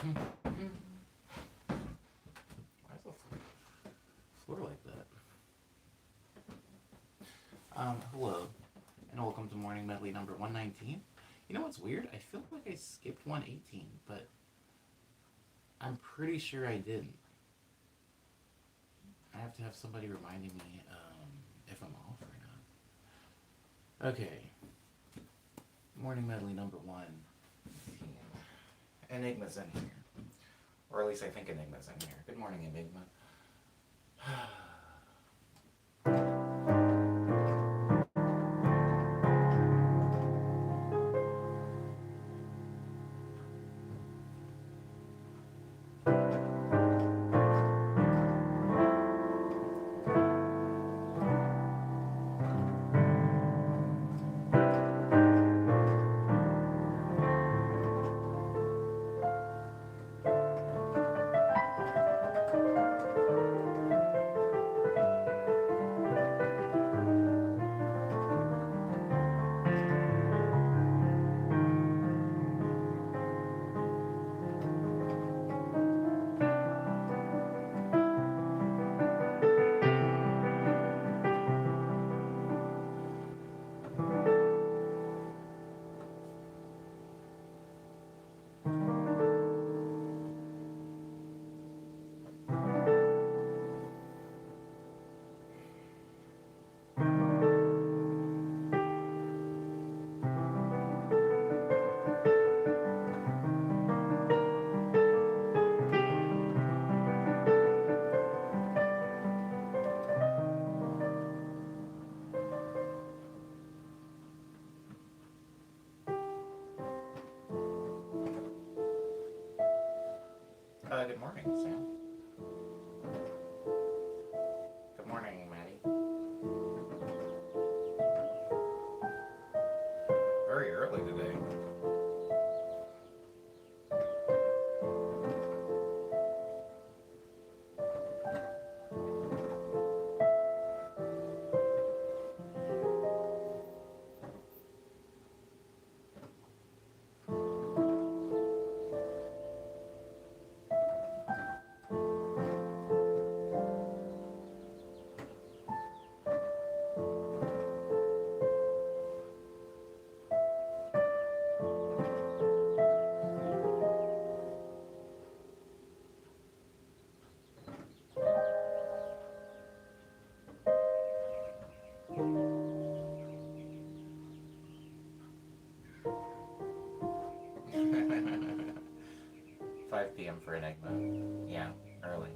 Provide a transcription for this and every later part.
Why is the floor like that? Hello, and welcome to Morning Medley number 119. You know what's weird? I feel like I skipped 118, but I'm pretty sure I didn't. I have to have somebody reminding me if I'm off or not. Okay. Morning Medley number 119. Enigma's in here. Or at least I think Enigma's in here. Good morning, Enigma. Good morning, Sam. Good morning, Maddie. Very early today. Five p.m. for Enigma. Yeah, early.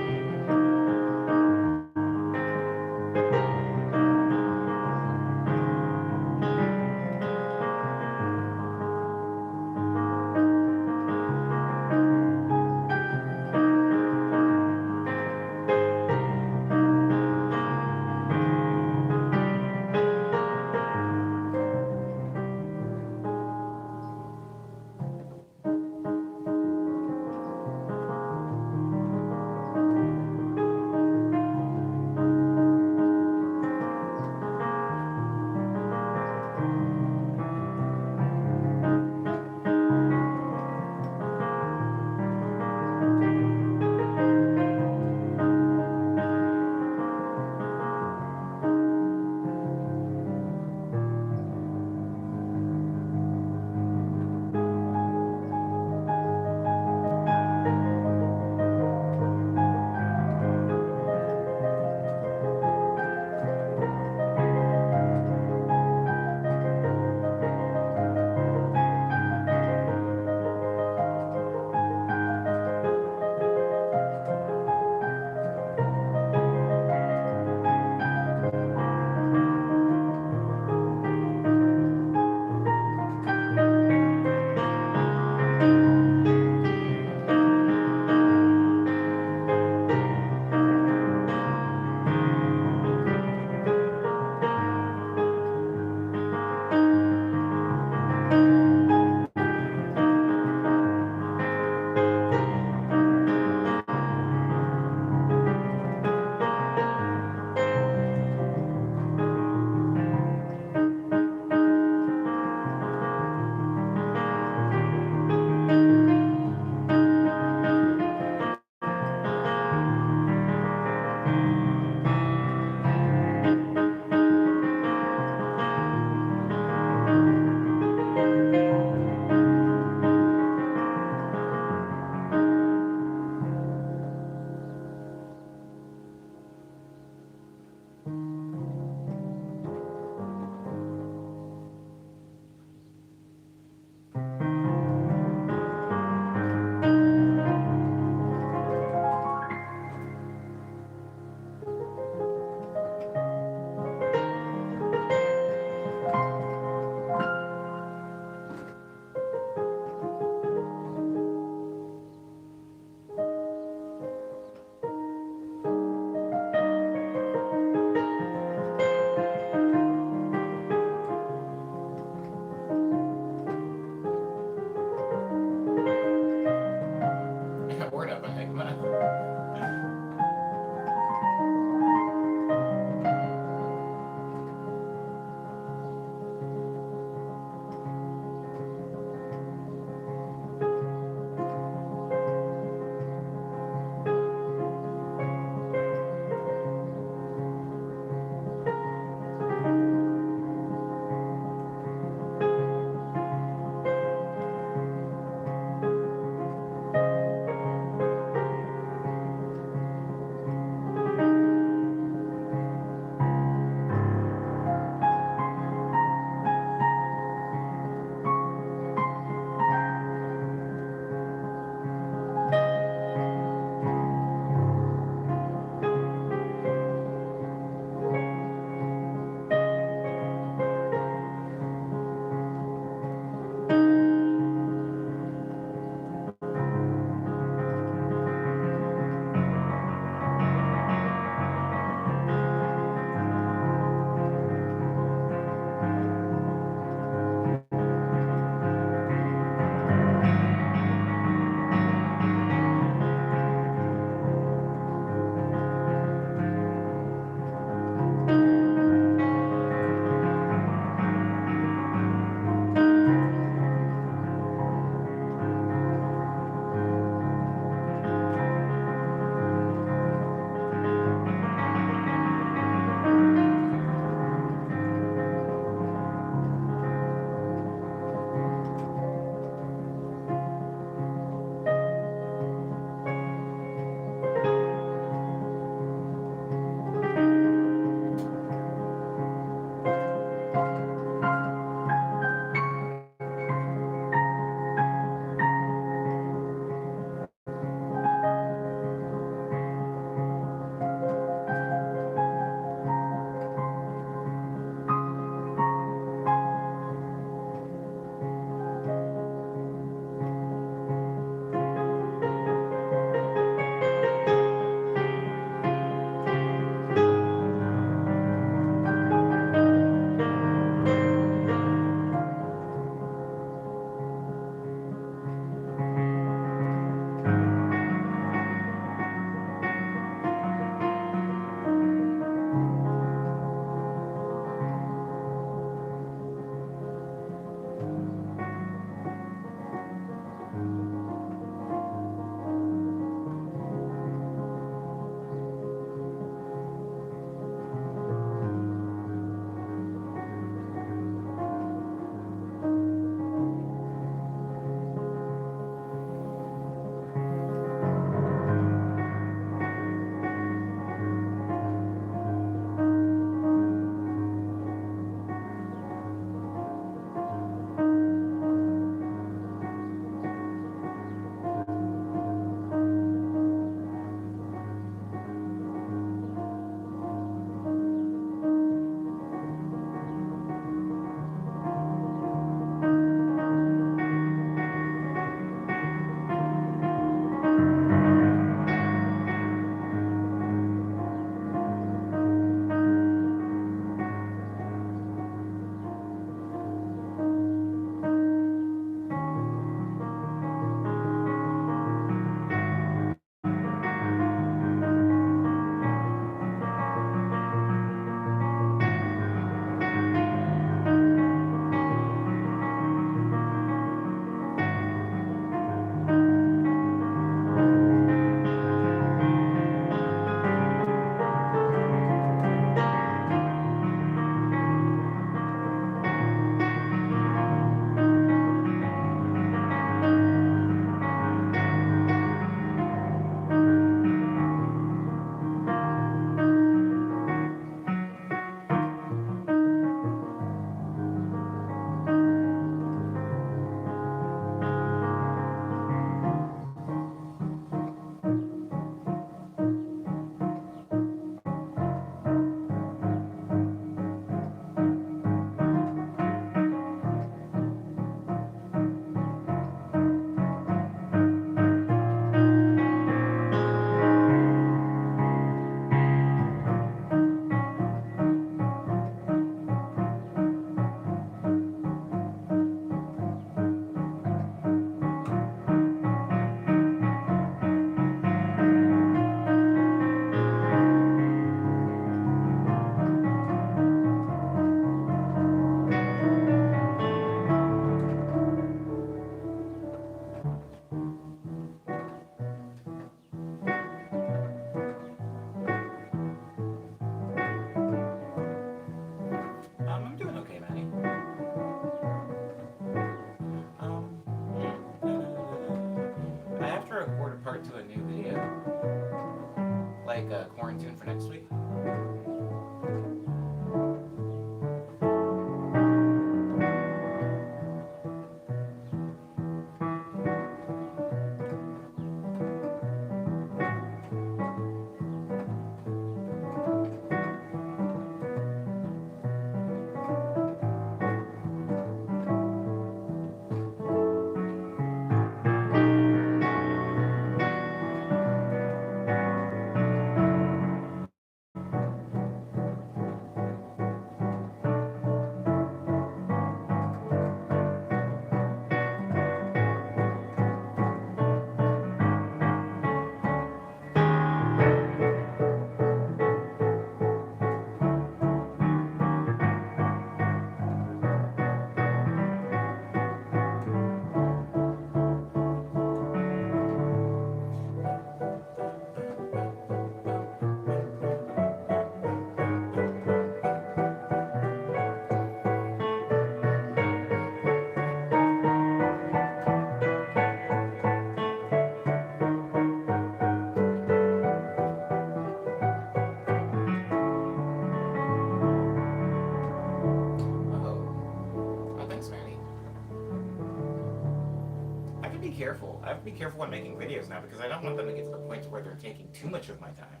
careful. I have to be careful when making videos now because I don't want them to get to the point where they're taking too much of my time.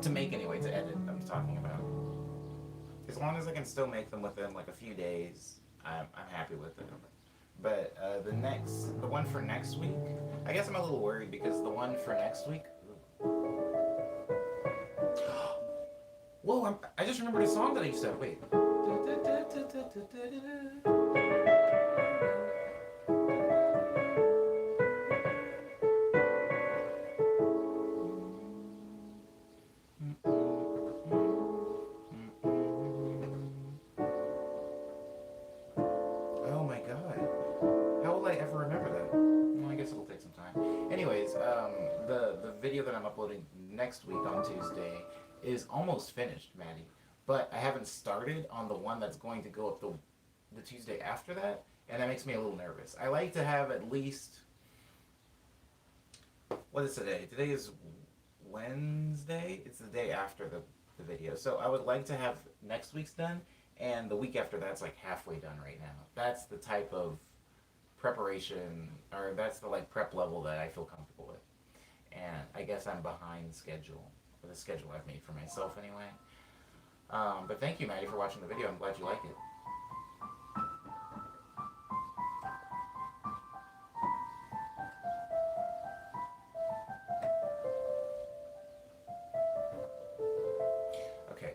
To make anyway, to edit, I'm talking about. As long as I can still make them within like a few days, I'm happy with it. But the one for next week, I guess I'm a little worried because the one for next week. Whoa! I just remembered a song that I used to have. Wait. Oh my god. How will I ever remember that? Well, I guess it'll take some time. Anyways, the video that I'm uploading next week on Tuesday is almost finished, Maddie. But I haven't started on the one that's going to go up the Tuesday after that, and that makes me a little nervous. I like to have at least... What is today? Today is Wednesday? It's the day after the video. So I would like to have next week's done, and the week after that's like halfway done right now. That's the type of preparation, or that's the like prep level that I feel comfortable with. And I guess I'm behind schedule, or the schedule I've made for myself anyway. But thank you, Maddie, for watching the video. I'm glad you like it. Okay.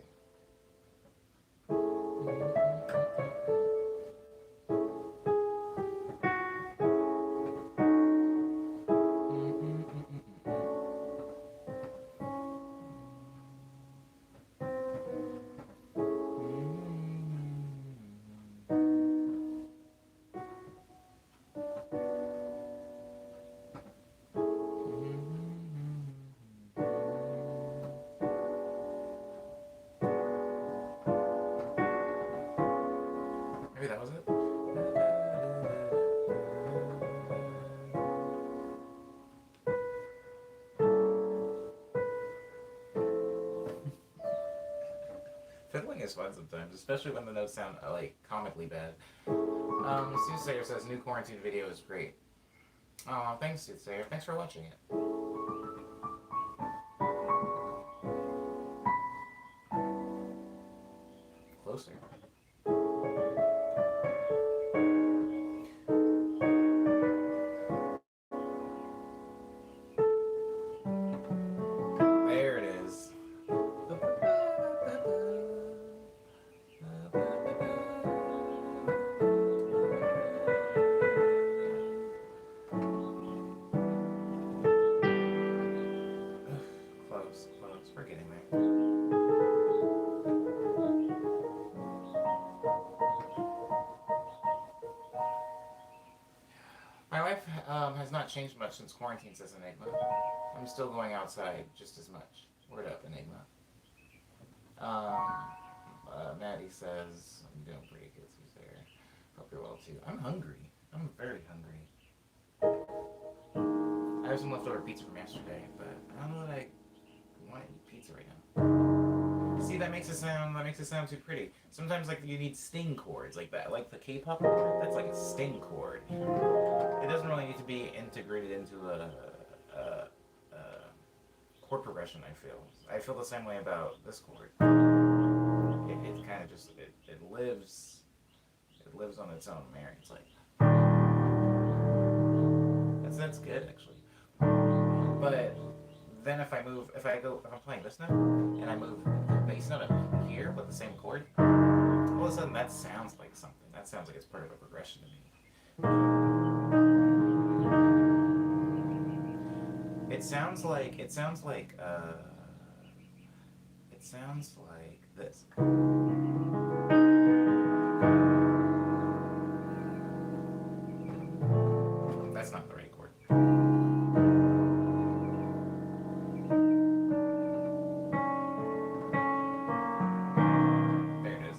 Maybe that was it. Fiddling is fun sometimes, especially when the notes sound like comically bad. Soothsayer says new quarantine video is great. Oh, thanks, Soothsayer. Thanks for watching it. Closer. There it is. Close. We're getting there. My life has not changed much since quarantine, says Enigma. I'm still going outside just as much. Word up, Enigma. Maddie says, I'm doing pretty good, who's there? Hope you're well too. I'm hungry. I'm very hungry. I have some leftover pizza from yesterday, but I don't know that I want to eat pizza right now. See, that makes it sound too pretty. Sometimes like you need sting chords like that, like the K-pop chord. That's like a sting chord. It doesn't really need to be integrated into a chord progression. I feel the same way about this chord. It kind of just it lives on its own merit. It's like that's good actually. But then if I'm playing this note and I move the bass note up here with the same chord, all of a sudden that sounds like something. That sounds like it's part of a progression to me. It sounds like this. That's not the right chord. There it is.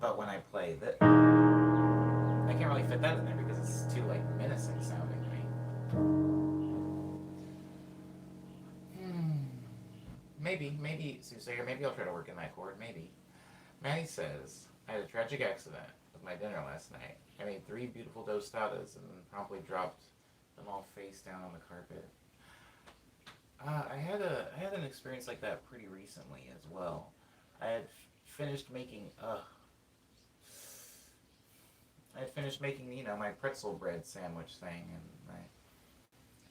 But when I play that, I can't really fit that in there because it's too like menacing sounding to me. Maybe, Soothsayer, maybe I'll try to work in that chord, maybe. Maddie says, I had a tragic accident with my dinner last night. I made three beautiful tostadas and then promptly dropped them all face down on the carpet. I had an experience like that pretty recently as well. I had finished making I had finished making my pretzel bread sandwich thing, and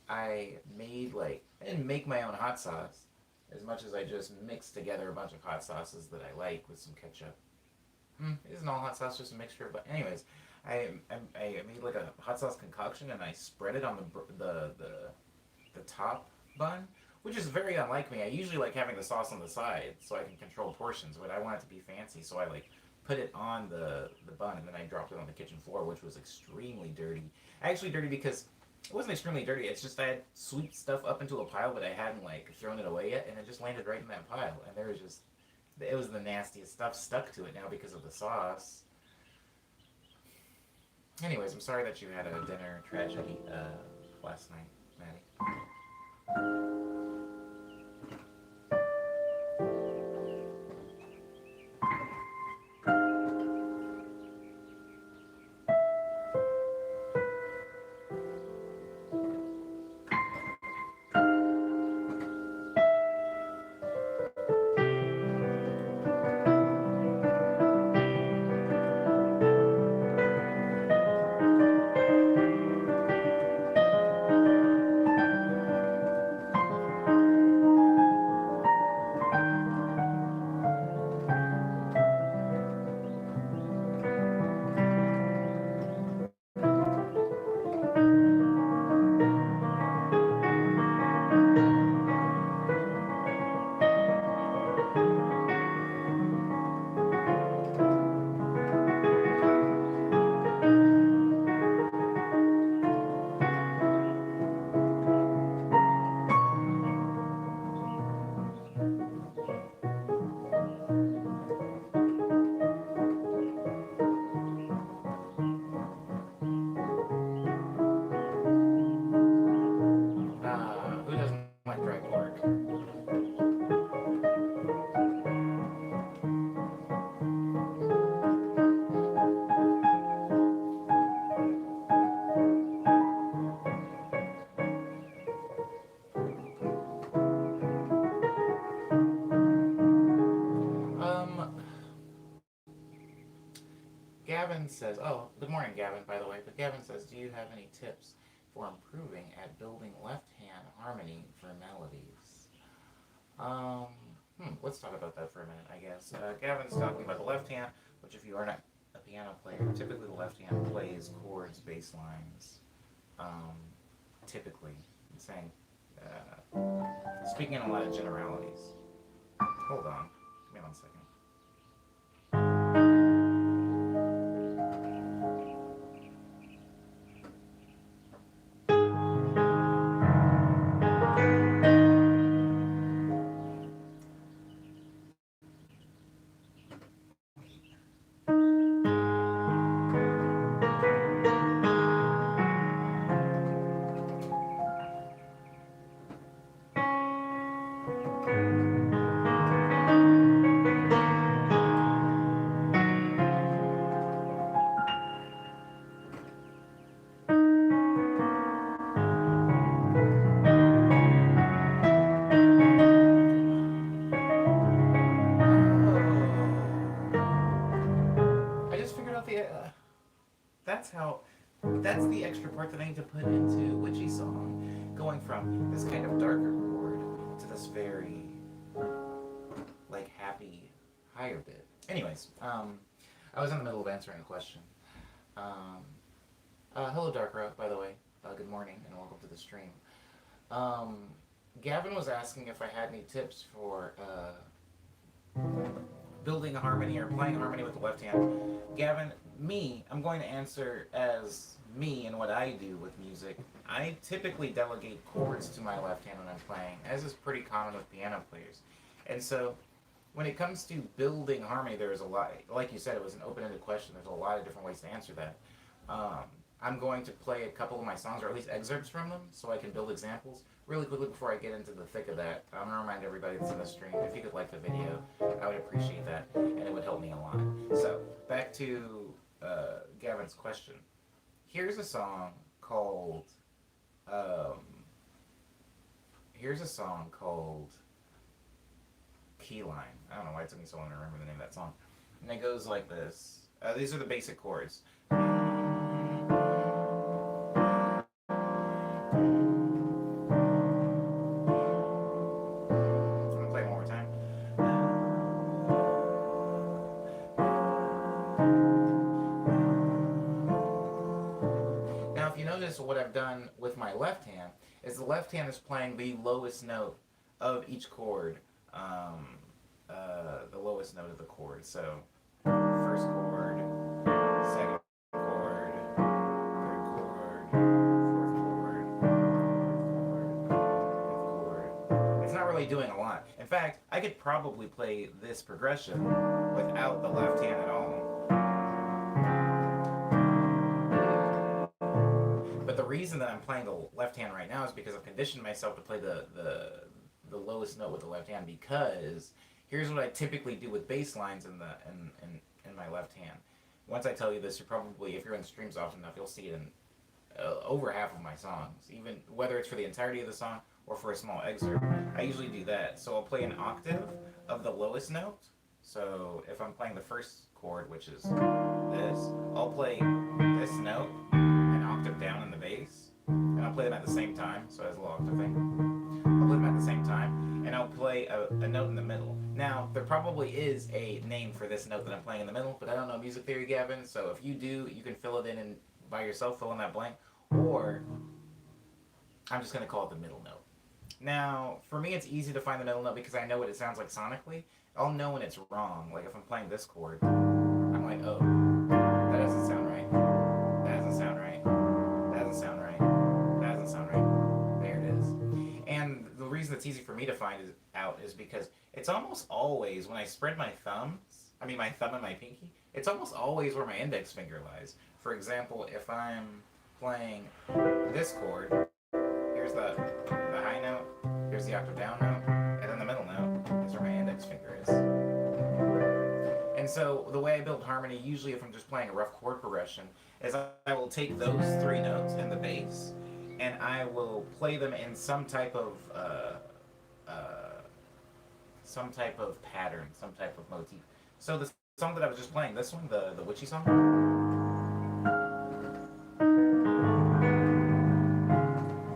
I made I didn't make my own hot sauce as much as I just mixed together a bunch of hot sauces that I like with some ketchup. Isn't all hot sauce just a mixture of? But anyways, I made like a hot sauce concoction and I spread it on the top bun, which is very unlike me. I usually like having the sauce on the side so I can control portions, but I want it to be fancy, so I put it on the bun and then I dropped it on the kitchen floor, which was extremely dirty. Actually, dirty because it wasn't extremely dirty. It's just I had sweet stuff up into a pile, but I hadn't thrown it away yet, and it just landed right in that pile. And there was just it was the nastiest stuff stuck to it now because of the sauce. Anyways, I'm sorry that you had a dinner tragedy last night, Maddie. Who doesn't like dry pork? Um, Gavin says, oh, good morning, Gavin, by the way. But Gavin says, do you have any tips for improving at building left-hand harmony for melodies? Um, let's talk about that for a minute, I guess. Gavin's talking about the left hand, which if you are not a piano player, typically the left hand plays chords, bass lines. Um, typically, I'm saying, speaking in a lot of generalities. Hold on, give me 1 second. I just figured out the. That's how. That's the extra part that I need to put into Witchy Song, going from this kind of darker chord to this very happy higher bit. Anyways, I was in the middle of answering a question. Um, Hello, Darkra, by the way. Good morning and welcome to the stream. Um, Gavin was asking if I had any tips for building a harmony or playing harmony with the left hand. Gavin, I'm going to answer as me and what I do with music. I typically delegate chords to my left hand when I'm playing, as is pretty common with piano players. And so, when it comes to building harmony, there's a lot, like you said, it was an open-ended question. There's a lot of different ways to answer that. I'm going to play a couple of my songs, or at least excerpts from them, so I can build examples. really quickly before I get into the thick of that, I'm going to remind everybody that's in the stream, if you could like the video, I would appreciate that, and it would help me a lot. So, back to Gavin's question. Here's a song called, um, here's a song called Key Lime. I don't know why it took me so long to remember the name of that song. And it goes like this. These are the basic chords. What I've done with my left hand is the left hand is playing the lowest note of each chord, the lowest note of the chord. So first chord, second chord, third chord, fourth chord, fifth chord. It's not really doing a lot. In fact, I could probably play this progression without the left hand at all. The reason that I'm playing the left hand right now is because I've conditioned myself to play the lowest note with the left hand, because here's what I typically do with bass lines in my left hand. Once I tell you this, you're probably, if you're in streams often enough, you'll see it in over half of my songs, even whether it's for the entirety of the song or for a small excerpt. I usually do that. So I'll play an octave of the lowest note. So if I'm playing the first chord, which is this, I'll play this note an octave down in the bass, and I'll play them at the same time, so it has a little octave thing. I'll play them at the same time, and I'll play a note in the middle. Now, there probably is a name for this note that I'm playing in the middle, but I don't know music theory, Gavin, so if you do, you can fill it in and by yourself, fill in that blank, or I'm just going to call it the middle note. Now, for me, it's easy to find the middle note because I know what it sounds like sonically. I'll know when it's wrong. Like, if I'm playing this chord, I'm like, oh, that doesn't sound right. That doesn't sound right. That doesn't sound right. That doesn't sound right. There it is. And the reason it's easy for me to find it out is because it's almost always, when I spread my thumb and my pinky, it's almost always where my index finger lies. For example, if I'm playing this chord, here's the high note, here's the octave down note, and then the middle note is where my index finger is. And so the way I build harmony, usually if I'm just playing a rough chord progression, is I will take those three notes in the bass, and I will play them in some type of pattern, some type of motif. So the song that I was just playing, this one, the witchy song,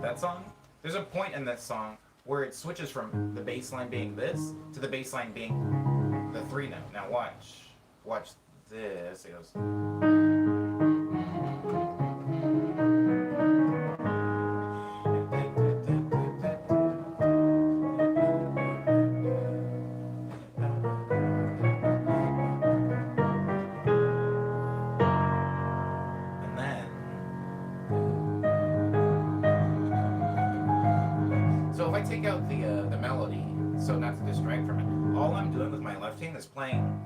that song, there's a point in that song where it switches from the bass line being this to the bass line being the three note. Now watch this. It goes. Take out the melody, so not to distract from it. All I'm doing with my left hand is playing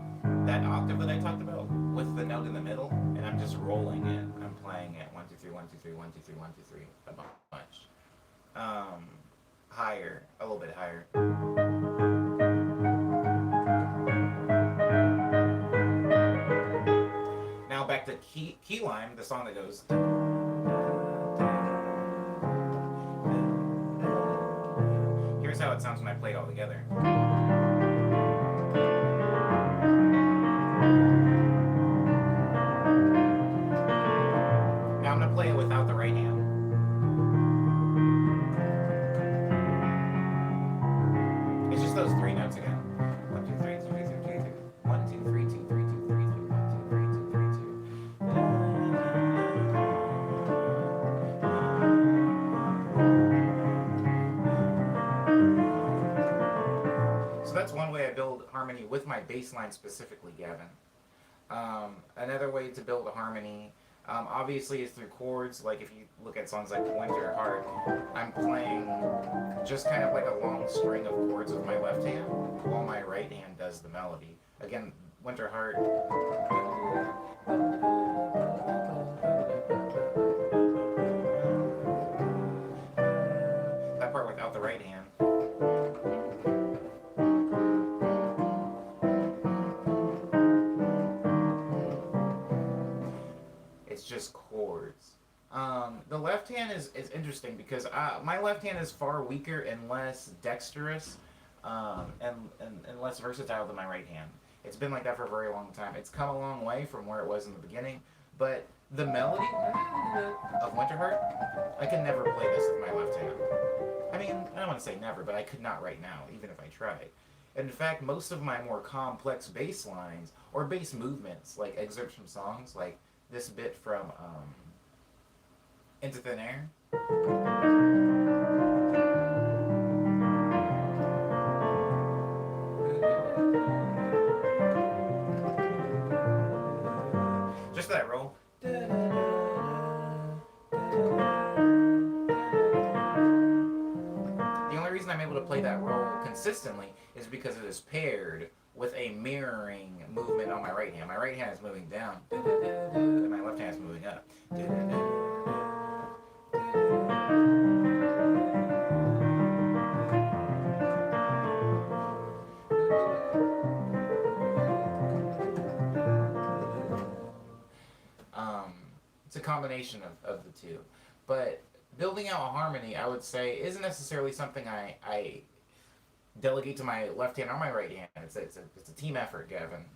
that octave that I talked about with the note in the middle, and I'm just rolling it. I'm playing it 1 2 3 1 2 3 1 2 3 1 2 3 a bunch. Higher, a little bit higher. Now back to Key Lime, the song that goes. Here's how it sounds when I play it all together. Now I'm going to play it without the right hand. It's just those three notes again. 1 2 3 2 3 2 3 2 1 2 3 2 3 2 3 2 1 2 3 2 3 2. That's one way I build harmony with my bass line specifically, Gavin. Another way to build a harmony, obviously, is through chords. Like if you look at songs like Winter Heart, I'm playing just kind of like a long string of chords with my left hand, while my right hand does the melody. Again, Winter Heart. That part without is interesting because my left hand is far weaker and less dexterous, and less versatile than my right hand. It's been like that for a very long time. It's come a long way from where it was in the beginning, but the melody of Winterheart, I can never play this with my left hand. I mean, I don't want to say never, but I could not right now, even if I tried. And in fact, most of my more complex bass lines or bass movements, like excerpts from songs, like this bit from Into Thin Air. Just that roll. The only reason I'm able to play that roll consistently is because it is paired with a mirroring movement on my right hand. My right hand is moving down, and my left hand is moving up. Um, it's a combination of the two. But building out a harmony, I would say, isn't necessarily something I delegate to my left hand or my right hand. It's a team effort, Gavin.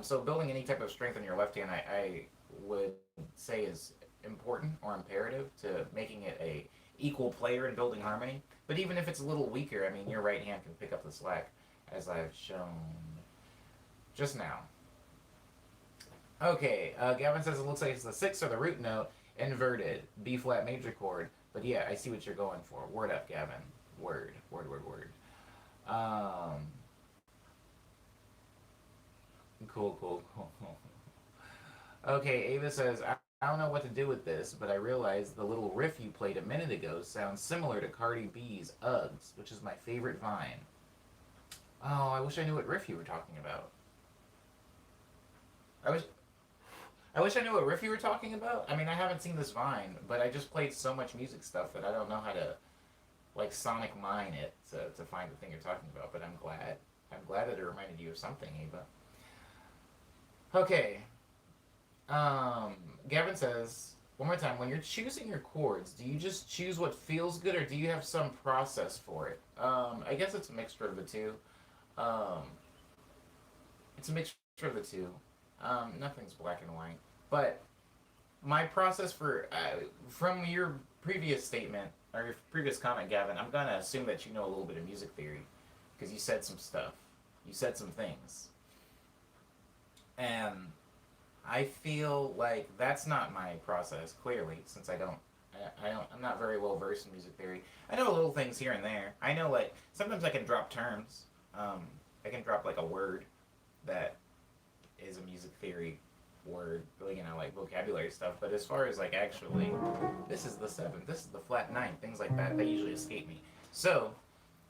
So building any type of strength in your left hand, I would say is important or imperative to making it a equal player in building harmony. But even if it's a little weaker, I mean, your right hand can pick up the slack, as I've shown just now. Okay, Gavin says it looks like it's the sixth or the root note, inverted, B flat major chord. But yeah, I see what you're going for. Word up, Gavin. Word. Um, cool. Okay, Ava says, I don't know what to do with this, but I realized the little riff you played a minute ago sounds similar to Cardi B's Uggs, which is my favorite Vine. Oh, I wish I knew what riff you were talking about. I wish I knew what riff you were talking about. I mean, I haven't seen this Vine, but I just played so much music stuff that I don't know how to, like, sonic mine it to find the thing you're talking about. But I'm glad. I'm glad that it reminded you of something, Ava. Okay. Gavin says, one more time, when you're choosing your chords, do you just choose what feels good, or do you have some process for it? I guess it's a mixture of the two. Um, it's a mixture of the two. Nothing's black and white. But my process for, from your previous statement, or your previous comment, Gavin, I'm going to assume that you know a little bit of music theory, because you said some stuff. You said some things. And I feel like that's not my process, clearly, since I'm not very well versed in music theory. I know little things here and there. I know, like, sometimes I can drop terms. I can drop, like, a word that is a music theory word, like vocabulary stuff. But as far as, like, actually, this is the seventh, this is the flat ninth, things like that, they usually escape me. So,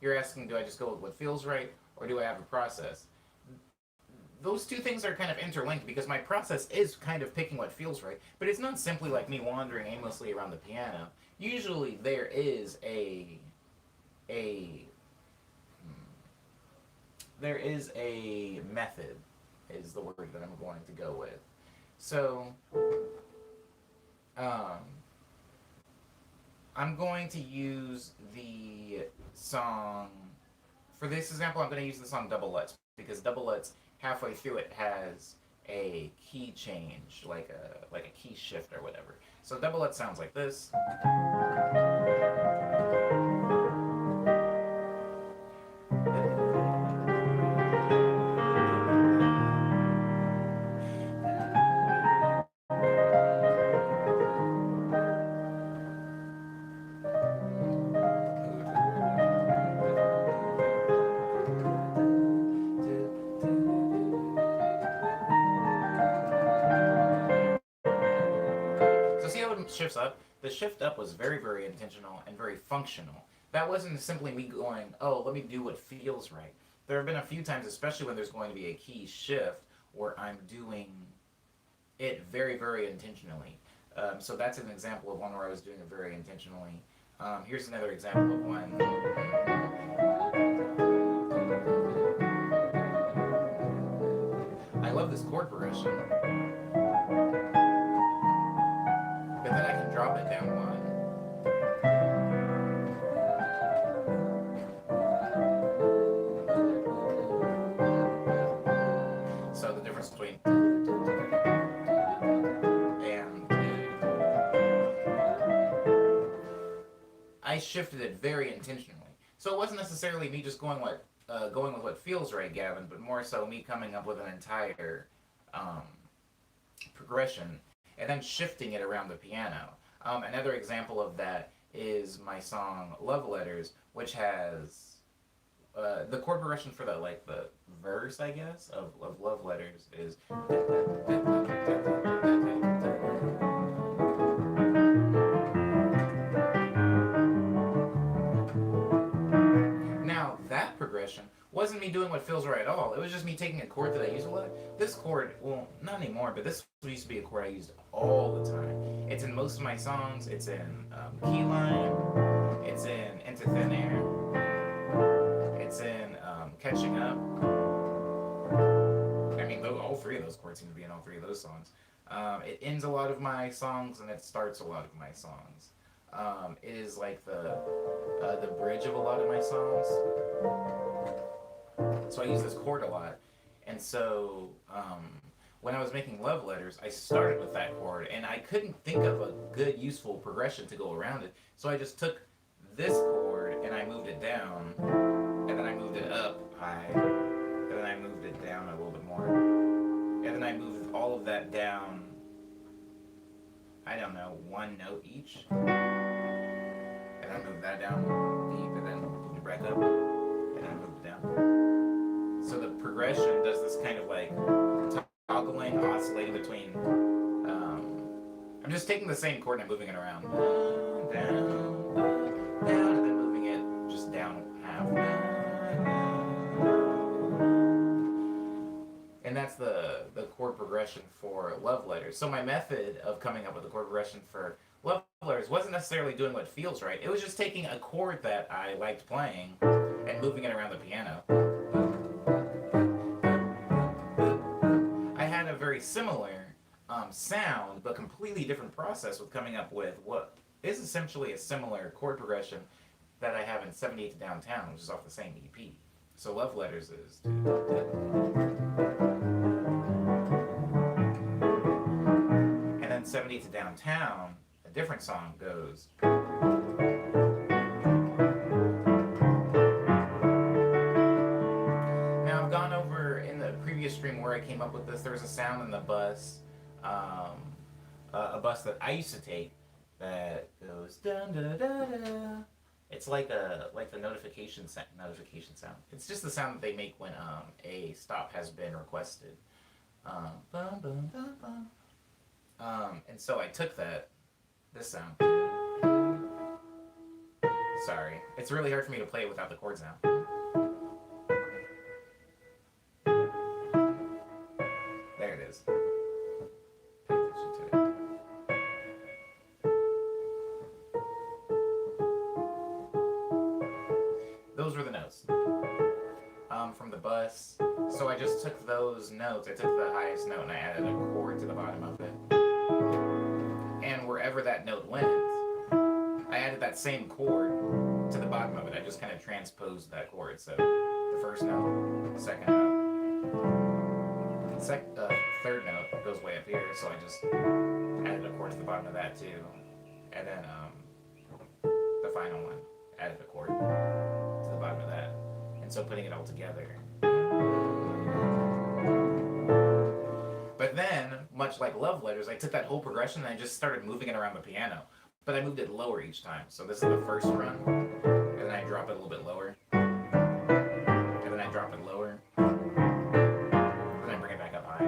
you're asking, do I just go with what feels right, or do I have a process? Those two things are kind of interlinked, because my process is kind of picking what feels right, but it's not simply like me wandering aimlessly around the piano. Usually there is a method, is the word that I'm going to go with. So, I'm going to use the song, for this example, I'm going to use the song Double Lutz, because Double Lutz, halfway through it, has a key change, like a key shift or whatever. So Double Lutz sounds like this. So see how it shifts up? The shift up was very, very intentional and very functional. That wasn't simply me going, oh, let me do what feels right. There have been a few times, especially when there's going to be a key shift, where I'm doing it very, very intentionally. So that's an example of one where I was doing it very intentionally. Here's another example of one. I love this chord progression. But then I can drop it down one. shifted it very intentionally. So it wasn't necessarily me just going with what feels right, Gavin, but more so me coming up with an entire um, progression and then shifting it around the piano. Another example of that is my song "Love Letters," which has the chord progression for the verse, I guess, of "Love Letters" is. Now, that progression wasn't me doing what feels right at all. It was just me taking a chord that I use a lot. This chord, well, not anymore, but this used to be a chord I used all the time. It's in most of my songs. It's in Key Lime. It's in Into Thin Air. It's in Catching Up. I mean, all three of those chords seem to be in all three of those songs. It ends a lot of my songs and it starts a lot of my songs. It is like the bridge of a lot of my songs. So I use this chord a lot. And so when I was making Love Letters, I started with that chord and I couldn't think of a good, useful progression to go around it. So I just took this chord and I moved it down, and then I moved it up high, and then I moved it down a little bit more, and then I moved all of that down, I don't know, one note each. And I moved that down deep, and then moved it back up, and then moved it down. So the progression does this kind of like toggling, oscillating between. I'm just taking the same chord and I'm moving it around. Down, down, and then moving it just down half. And that's the chord progression for Love Letters. So my method of coming up with the chord progression for Love Letters wasn't necessarily doing what feels right. It was just taking a chord that I liked playing and moving it around the piano. I had a very similar sound, but completely different process with coming up with what is essentially a similar chord progression that I have in 78 to Downtown, which is off the same EP. So Love Letters is. And then 78 to Downtown, a different song goes. Now I've gone over in the previous stream where I came up with this. There was a sound in the bus, a bus that I used to take that goes dun da da da. It's like the notification sound. It's just the sound that they make when a stop has been requested. Bum, bum, bum, bum. And so I took this sound. Sorry, it's really hard for me to play it without the chord sound. There it is. Pay attention to it. Those were the notes from the bus. So I just took those notes. I took the highest note and I added a chord to the bottom of it. And wherever that note went, I added that same chord to the bottom of it. I just kind of transposed that chord. So the first note, the second note, third note goes way up here. So I just added a chord to the bottom of that too. And then the final one, added a chord to the bottom of that. And so putting it all together. But then, much like Love Letters, I took that whole progression and I just started moving it around the piano. But I moved it lower each time. So this is the first run, and then I drop it a little bit lower. And then I drop it lower. And then I bring it back up high.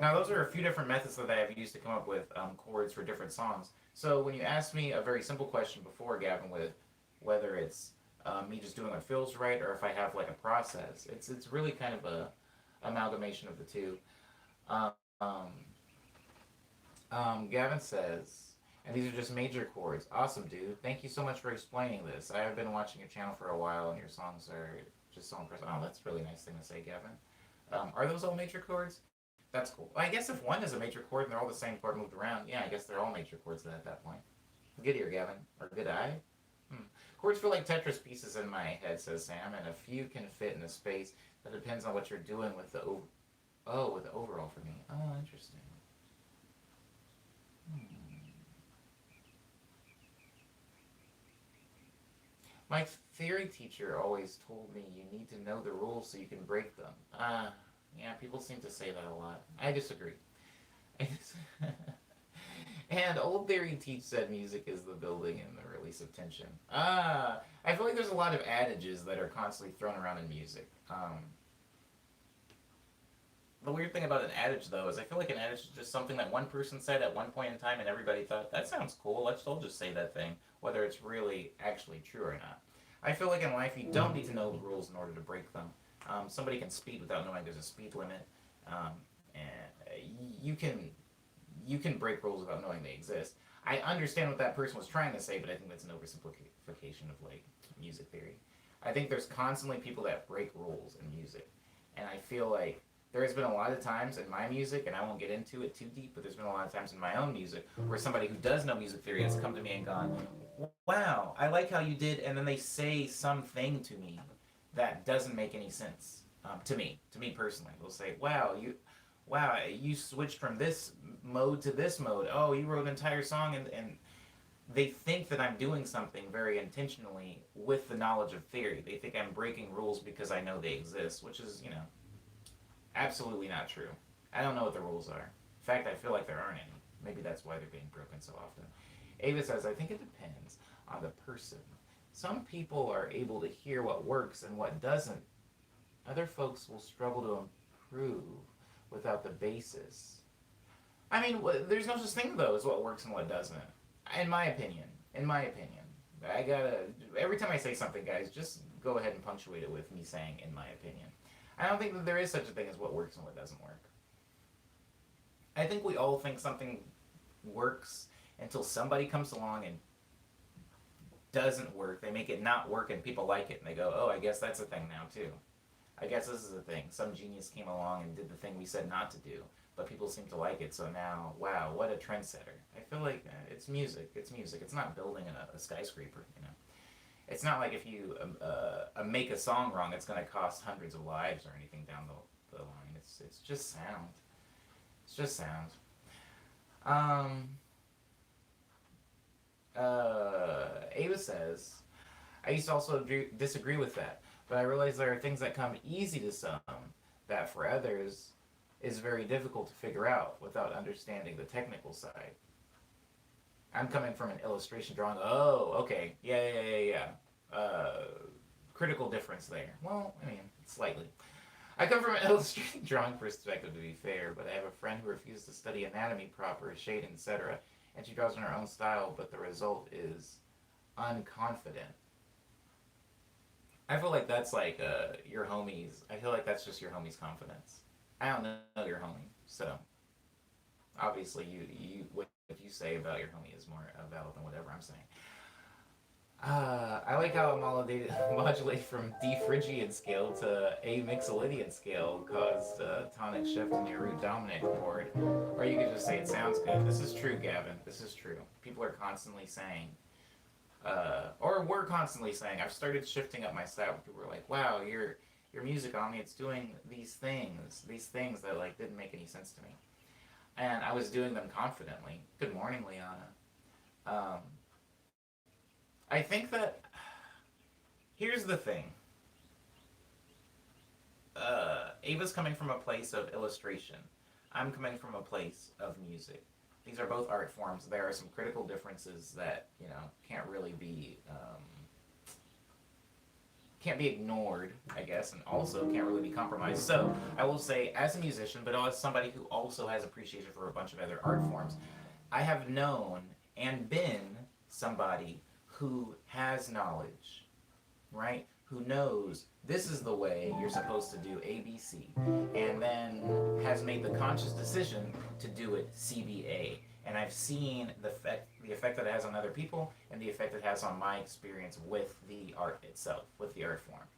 Now those are a few different methods that I have used to come up with chords for different songs. So when you asked me a very simple question before, Gavin, with whether it's me just doing what feels right or if I have like a process, it's really kind of a amalgamation of the two. Gavin says, and these are just major chords. Awesome, dude. Thank you so much for explaining this. I have been watching your channel for a while and your songs are just so impressive. Oh, that's a really nice thing to say, Gavin. Are those all major chords? That's cool. I guess if one is a major chord and they're all the same chord moved around, yeah, I guess they're all major chords then at that point. Good ear, Gavin. Or good eye? Chords feel like Tetris pieces in my head, says Sam, and a few can fit in a space that depends on what you're doing with the Oh, with overall for me. Oh, interesting. Hmm. My theory teacher always told me you need to know the rules so you can break them. Yeah, people seem to say that a lot. I disagree. And old theory teaches that music is the building and the release of tension. I feel like there's a lot of adages that are constantly thrown around in music. The weird thing about an adage, though, is I feel like an adage is just something that one person said at one point in time, and everybody thought that sounds cool. Let's all just say that thing, whether it's really actually true or not. I feel like in life you don't need to know the rules in order to break them. Somebody can speed without knowing there's a speed limit, um, and you can break rules without knowing they exist. I understand what that person was trying to say, but I think that's an oversimplification of like music theory. I think there's constantly people that break rules in music, and I feel like there has been a lot of times in my music, and I won't get into it too deep, but there's been a lot of times in my own music where somebody who does know music theory has come to me and gone, "Wow, I like how you did," and then they say something to me that doesn't make any sense to me personally. They'll say, wow, you switched from this mode to this mode. Oh, you wrote an entire song, and they think that I'm doing something very intentionally with the knowledge of theory. They think I'm breaking rules because I know they exist, which is, absolutely not true. I don't know what the rules are. In fact, I feel like there aren't any. Maybe that's why they're being broken so often. Ava says, I think it depends on the person. Some people are able to hear what works and what doesn't. Other folks will struggle to improve without the basis. I mean, there's no such thing though as what works and what doesn't. In my opinion. In my opinion. I gotta. Every time I say something, guys, just go ahead and punctuate it with me saying, in my opinion. I don't think that there is such a thing as what works and what doesn't work. I think we all think something works until somebody comes along and doesn't work. They make it not work and people like it and they go, oh, I guess that's a thing now too. I guess this is a thing. Some genius came along and did the thing we said not to do, but people seem to like it, so now, wow, what a trendsetter. I feel like it's music. It's music. It's not building a skyscraper. It's not like if you make a song wrong, it's going to cost hundreds of lives or anything down the line. It's just sound. It's just sound. Um, Ava says, I used to also disagree with that, but I realize there are things that come easy to some that for others is very difficult to figure out without understanding the technical side. I'm coming from an illustration drawing. Oh, okay. Yeah. Critical difference there. Well, I mean, slightly. I come from an illustration drawing perspective, to be fair, but I have a friend who refuses to study anatomy proper, shading, etc., and she draws in her own style, but the result is unconfident. I feel like that's like your homies. I feel like that's just your homie's confidence. I don't know your homie, so obviously what you say about your homie is more valid than whatever I'm saying. I like how it modulated from D Phrygian scale to A Mixolydian scale caused a tonic shift in your root dominant chord. Or you could just say it sounds good. This is true, Gavin. This is true. People are constantly saying, or we're constantly saying, I've started shifting up my style. People are like, wow, your music on me, it's doing these things that like didn't make any sense to me. And I was doing them confidently. Good morning, Liana. Um, I think that here's the thing. Ava's coming from a place of illustration. I'm coming from a place of music. These are both art forms. There are some critical differences that can't really be ignored, I guess, and also can't really be compromised. So I will say, as a musician, but as somebody who also has appreciation for a bunch of other art forms, I have known and been somebody who has knowledge, right? Who knows this is the way you're supposed to do ABC, and then has made the conscious decision to do it CBA. And I've seen the effect that it has on other people, and the effect it has on my experience with the art itself, with the art form.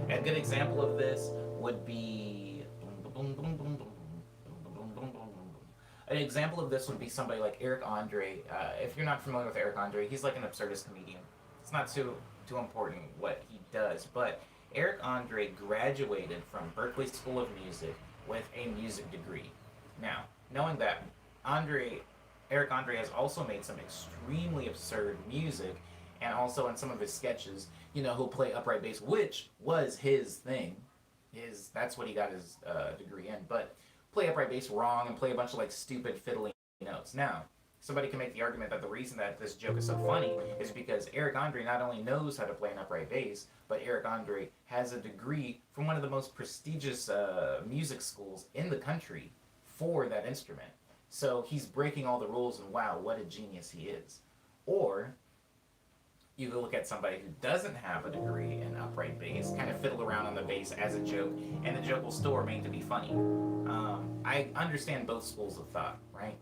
A good example of this would be an example of this would be somebody like Eric Andre. If you're not familiar with Eric Andre, he's like an absurdist comedian. It's not too important what he does, but Eric Andre graduated from Berklee School of Music with a music degree. Now, knowing that Andre Eric Andre has also made some extremely absurd music, and also in some of his sketches, he'll play upright bass, which was his thing. That's what he got his degree in. But play upright bass wrong and play a bunch of like stupid fiddly notes. Now, somebody can make the argument that the reason that this joke is so funny is because Eric Andre not only knows how to play an upright bass, but Eric Andre has a degree from one of the most prestigious music schools in the country for that instrument. So he's breaking all the rules, and wow, what a genius he is. Or you can look at somebody who doesn't have a degree in upright bass, kind of fiddle around on the bass as a joke, and the joke will still remain to be funny. I understand both schools of thought, right?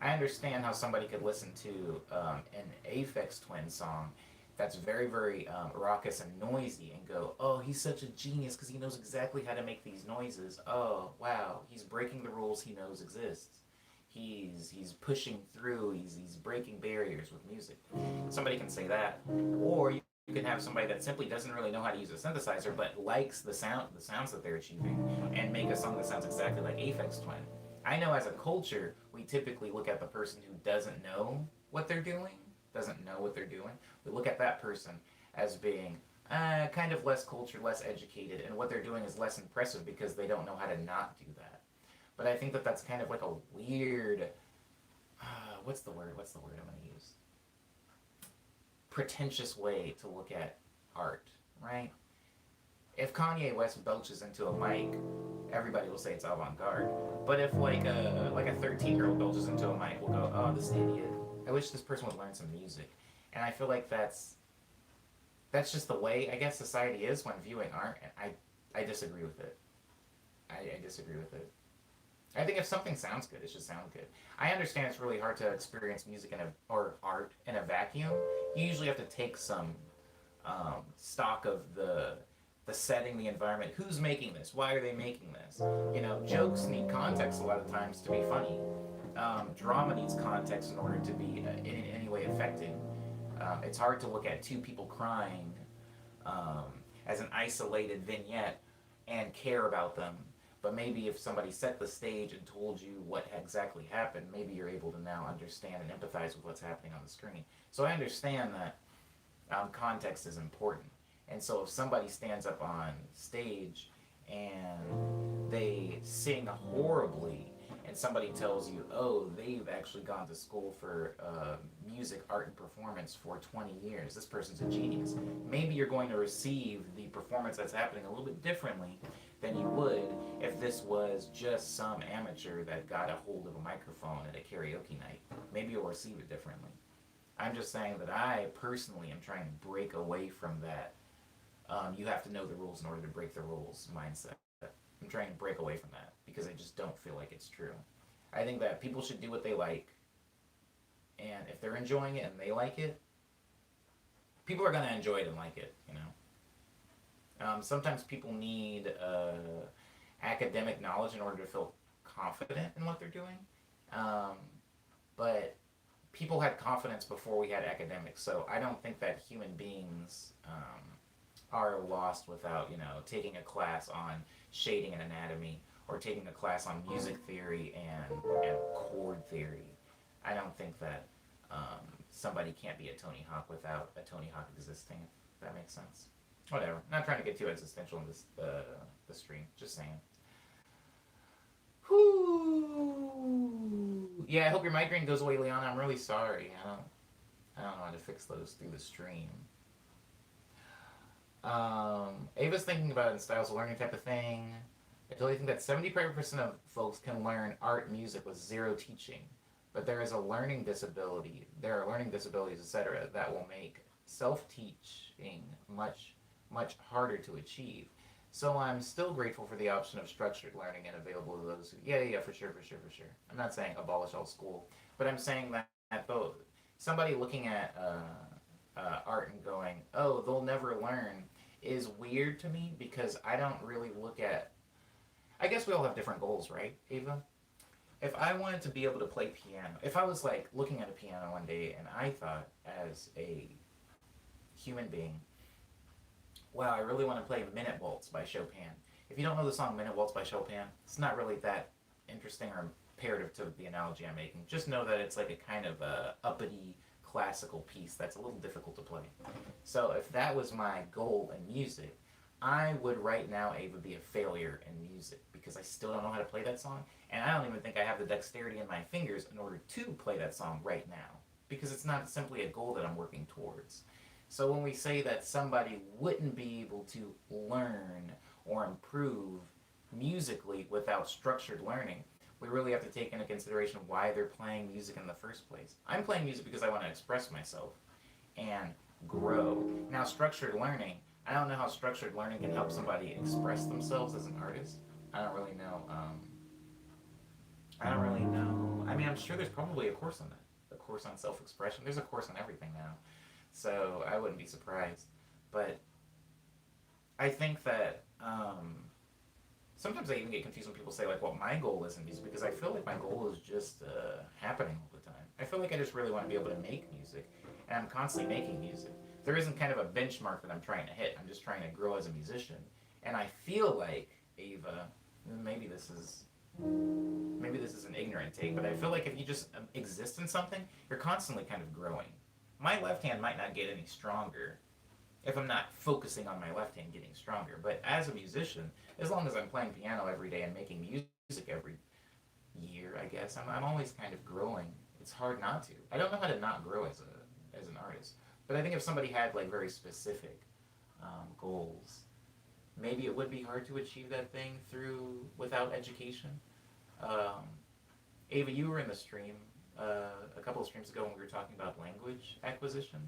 I understand how somebody could listen to an Aphex Twin song that's very, very raucous and noisy and go, oh, he's such a genius because he knows exactly how to make these noises. Oh, wow, he's breaking the rules he knows exists. He's pushing through, he's breaking barriers with music. Somebody can say that. Or you can have somebody that simply doesn't really know how to use a synthesizer but likes the sounds that they're achieving, and make a song that sounds exactly like Aphex Twin. I know as a culture, we typically look at the person who doesn't know what they're doing. We look at that person as being kind of less cultured, less educated, and what they're doing is less impressive because they don't know how to not do that. But I think that that's kind of like a weird, what's the word I'm going to use? Pretentious way to look at art, right? If Kanye West belches into a mic, everybody will say it's avant-garde. But if like a 13-year-old belches into a mic, we'll go, oh, this idiot. I wish this person would learn some music. And I feel like that's just the way, I guess, society is when viewing art, and I disagree with it. I disagree with it. I think if something sounds good, it should sound good. I understand it's really hard to experience music or art in a vacuum. You usually have to take some stock of the setting, the environment. Who's making this? Why are they making this? Jokes need context a lot of times to be funny. Drama needs context in order to be in any way affecting. It's hard to look at two people crying as an isolated vignette and care about them. But maybe if somebody set the stage and told you what exactly happened, maybe you're able to now understand and empathize with what's happening on the screen. So I understand that context is important. And so if somebody stands up on stage and they sing horribly, and somebody tells you, oh, they've actually gone to school for music, art, and performance for 20 years. This person's a genius. Maybe you're going to receive the performance that's happening a little bit differently than you would if this was just some amateur that got a hold of a microphone at a karaoke night. Maybe you'll receive it differently. I'm just saying that I personally am trying to break away from that you have to know the rules in order to break the rules mindset. I'm trying to break away from that because I just don't feel like it's true. I think that people should do what they like, and if they're enjoying it and they like it, people are going to enjoy it and like it, Sometimes people need academic knowledge in order to feel confident in what they're doing, but people had confidence before we had academics, so I don't think that human beings are lost without, taking a class on shading and anatomy, or taking a class on music theory and chord theory. I don't think that somebody can't be a Tony Hawk without a Tony Hawk existing, if that makes sense. Whatever. Not trying to get too existential in this the stream. Just saying. Whoo! Yeah, I hope your migraine goes away, Leon. I'm really sorry. I don't know how to fix those through the stream. Ava's thinking about it in styles of learning type of thing. I totally think that 75% of folks can learn art and music with zero teaching, but there is a learning disability. There are learning disabilities, etc., that will make self-teaching much harder to achieve. So I'm still grateful for the option of structured learning and available to those who, yeah, for sure. I'm not saying abolish all school, but I'm saying that both somebody looking at art and going, oh, they'll never learn, is weird to me because I don't really look at, I guess we all have different goals, right, Ava? If I wanted to be able to play piano, if I was like looking at a piano one day and I thought as a human being wow, I really want to play Minute Waltz by Chopin. If you don't know the song Minute Waltz by Chopin, it's not really that interesting or imperative to the analogy I'm making. Just know that it's like a kind of a uppity classical piece that's a little difficult to play. So if that was my goal in music, I would right now, Ava, be a failure in music because I still don't know how to play that song, and I don't even think I have the dexterity in my fingers in order to play that song right now because it's not simply a goal that I'm working towards. So when we say that somebody wouldn't be able to learn or improve musically without structured learning, we really have to take into consideration why they're playing music in the first place. I'm playing music because I want to express myself and grow. Now, structured learning, I don't know how structured learning can help somebody express themselves as an artist. I don't really know. I don't really know. I mean, I'm sure there's probably a course on that, a course on self-expression. There's a course on everything now, so I wouldn't be surprised. But I think that sometimes I even get confused when people say like, "What my goal is in music," because I feel like my goal is just happening all the time. I feel like I just really want to be able to make music, and I'm constantly making music. There isn't kind of a benchmark that I'm trying to hit. I'm just trying to grow as a musician, and I feel like Ava, maybe this is maybe this is an ignorant take, but I feel like if you just exist in something, you're constantly kind of growing. My left hand might not get any stronger if I'm not focusing on my left hand getting stronger. But as a musician, as long as I'm playing piano every day and making music every year, I guess I'm always kind of growing. It's hard not to. I don't know how to not grow as an artist. But I think if somebody had like very specific goals, maybe it would be hard to achieve that thing through without education. Um, Ava, you were in the stream a couple of streams ago when we were talking about language acquisition.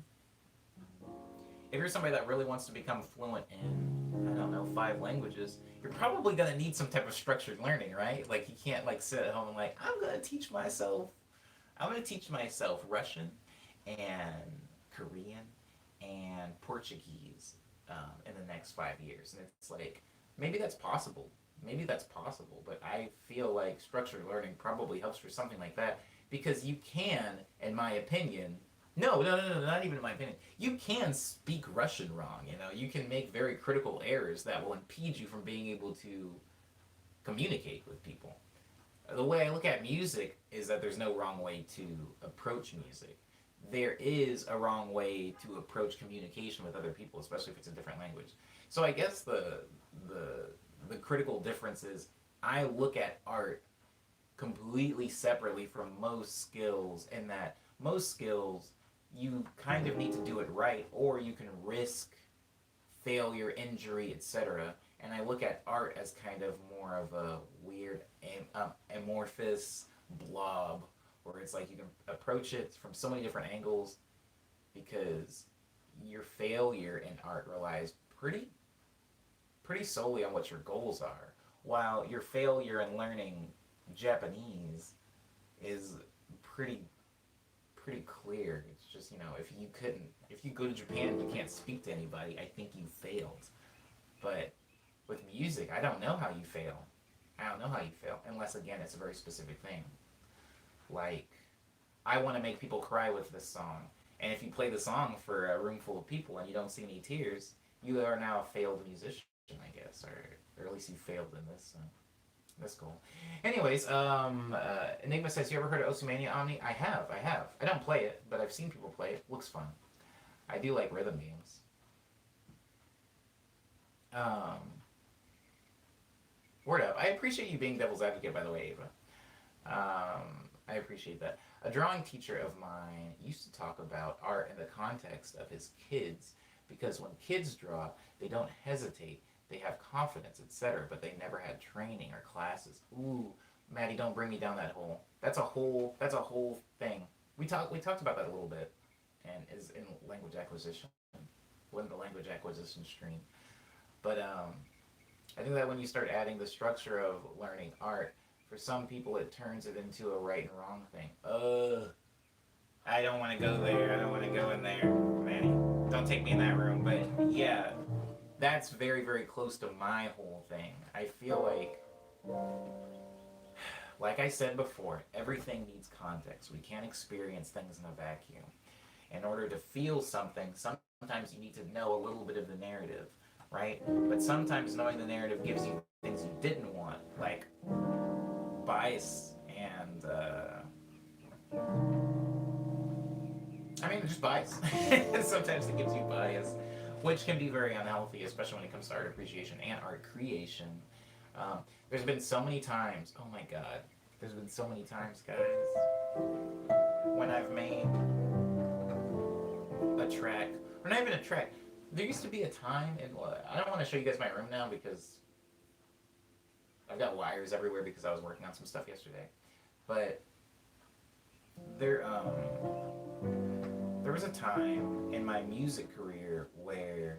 If you're somebody that really wants to become fluent in, I don't know, 5 languages, you're probably gonna need some type of structured learning, right? Like you can't like sit at home and like, I'm gonna teach myself Russian and Korean and Portuguese in the next 5 years. And it's like, maybe that's possible. Maybe that's possible, but I feel like structured learning probably helps for something like that because you can, in my opinion, no, not even in my opinion. You can speak Russian wrong, you know. You can make very critical errors that will impede you from being able to communicate with people. The way I look at music is that there's no wrong way to approach music. There is a wrong way to approach communication with other people, especially if it's a different language. So I guess the critical difference is I look at art completely separately from most skills in that most skills you kind of need to do it right or you can risk failure, injury, etc. And I look at art as kind of more of a weird amorphous blob where it's like you can approach it from so many different angles because your failure in art relies pretty solely on what your goals are, while your failure in learning Japanese is pretty pretty clear. It's just, you know, if you go to Japan and you can't speak to anybody, I think you failed. But with music, I don't know how you fail. I don't know how you fail unless again it's a very specific thing. Like I want to make people cry with this song. And if you play the song for a room full of people and you don't see any tears, you are now a failed musician, I guess, or at least you failed in this. That's cool. Anyways, Enigma says, "You ever heard of Osumania Omni?" I have. I don't play it, but I've seen people play it. Looks fun. I do like rhythm games. Um, Word up. I appreciate you being devil's advocate, by the way, Ava. I appreciate that. A drawing teacher of mine used to talk about art in the context of his kids because when kids draw, they don't hesitate. They have confidence, etc., but they never had training or classes. Ooh, Maddie, don't bring me down that hole. That's a whole thing. We talked about that a little bit and is in language acquisition, when the language acquisition stream. But I think that when you start adding the structure of learning art, for some people it turns it into a right and wrong thing. I don't want to go there. I don't want to go in there, Maddie. Don't take me in that room. But yeah, that's very, very close to my whole thing. I feel like I said before, everything needs context. We can't experience things in a vacuum. In order to feel something, sometimes you need to know a little bit of the narrative. right? But sometimes knowing the narrative gives you things you didn't want, like bias and I mean, just bias. Sometimes it gives you bias, which can be very unhealthy, especially when it comes to art appreciation and art creation. Um, there's been so many times, oh my god, there's been so many times, guys, when I've made a track, or not even a track. There used to be a time, and I don't want to show you guys my room now because I've got wires everywhere because I was working on some stuff yesterday. But there, there was a time in my music career where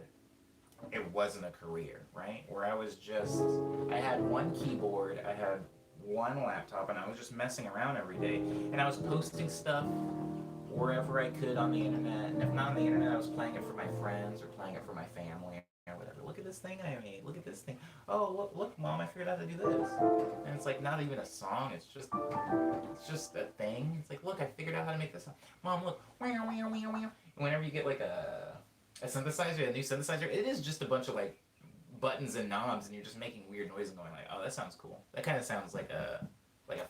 it wasn't a career, right? Where I was just, I had one keyboard, I had one laptop, and I was just messing around every day. And I was posting stuff wherever I could on the internet. And if not on the internet, I was playing it for my friends or playing it for my family or whatever. Look at this thing I made. Look at this thing. Oh, look, Mom, I figured out how to do this. And it's like not even a song. It's just a thing. It's like, look, I figured out how to make this song. Mom, look. And whenever you get like a synthesizer, a new synthesizer, it is just a bunch of like buttons and knobs, and you're just making weird noise and going like, oh, that sounds cool. That kind of sounds like a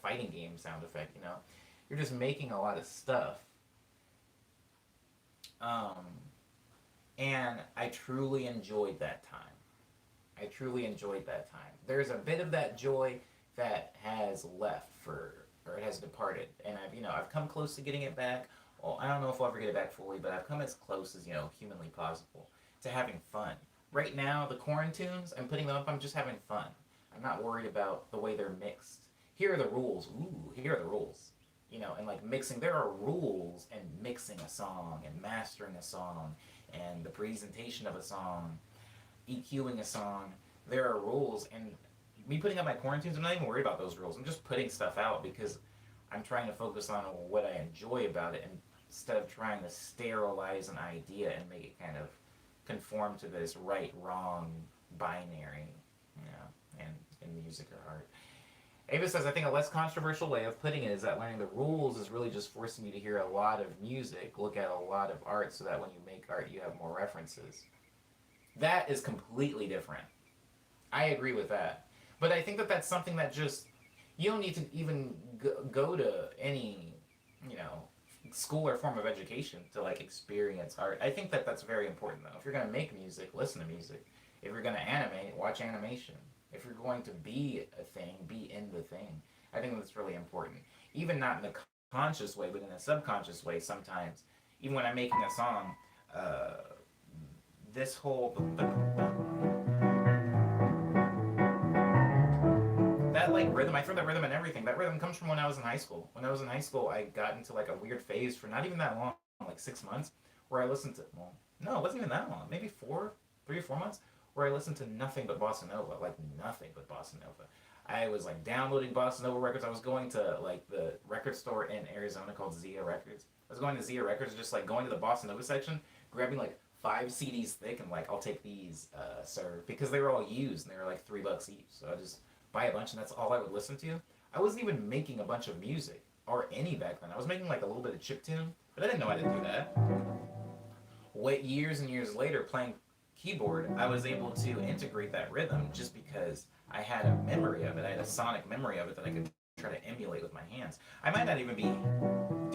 fighting game sound effect, you know? You're just making a lot of stuff. Um, and I truly enjoyed that time. I truly enjoyed that time. There's a bit of that joy that has left or it has departed, and I've come close to getting it back. Well, I don't know if I'll ever get it back fully, but I've come as close as humanly possible to having fun. Right now, the quarantunes, I'm putting them up. I'm just having fun. I'm not worried about the way they're mixed. Here are the rules. Ooh, here are the rules. And like mixing, there are rules in mixing a song and mastering a song and the presentation of a song, EQing a song. There are rules, and me putting up my quarantunes, I'm not even worried about those rules. I'm just putting stuff out because I'm trying to focus on what I enjoy about it, and instead of trying to sterilize an idea and make it kind of conform to this right wrong binary, in music or art. Ava says, I think a less controversial way of putting it is that learning the rules is really just forcing you to hear a lot of music, look at a lot of art, so that when you make art, you have more references. That is completely different. I agree with that. But I think that that's something that just, you don't need to even go to any, school or form of education to like experience art. I think that that's very important though. If you're going to make music, listen to music. If you're going to animate, watch animation. If you're going to be a thing, be in the thing. I think that's really important. Even not in a conscious way, but in a subconscious way sometimes. Even when I'm making a song, this whole that like rhythm, I throw that rhythm and everything. That rhythm comes from when I was in high school. When I was in high school, I got into like a weird phase for not even that long, like 6 months, where I listened to, well, no, it wasn't even that long, maybe 3 or 4 months, where I listened to nothing but bossa nova, like nothing but bossa nova. I was like downloading bossa nova records. I was going to like the record store in Arizona called Zia Records. I was going to Zia Records, just like going to the bossa nova section, grabbing like 5 CDs thick, and like, I'll take these, sir, because they were all used and they were like $3 each. So I just buy a bunch, and that's all I would listen to. I wasn't even making a bunch of music or any back then. I was making like a little bit of chiptune, but I didn't know I didn't do that. What years and years later, playing keyboard, I was able to integrate that rhythm just because I had a memory of it. I had a sonic memory of it that I could try to emulate with my hands. I might not even be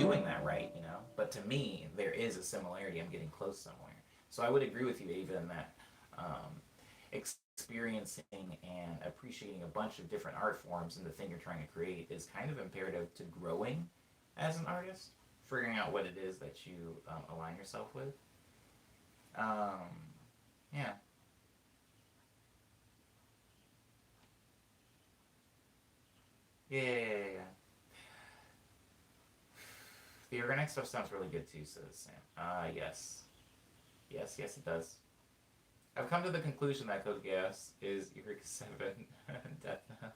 doing that right, but to me, there is a similarity. I'm getting close somewhere. So I would agree with you, Ava, in that experiencing and appreciating a bunch of different art forms in the thing you're trying to create is kind of imperative to growing as an artist, figuring out what it is that you align yourself with. Yeah. Yeah. The organic stuff sounds really good too, says Sam. Yes. Yes, it does. I've come to the conclusion that Code Geass is Eureka 7 Death Note.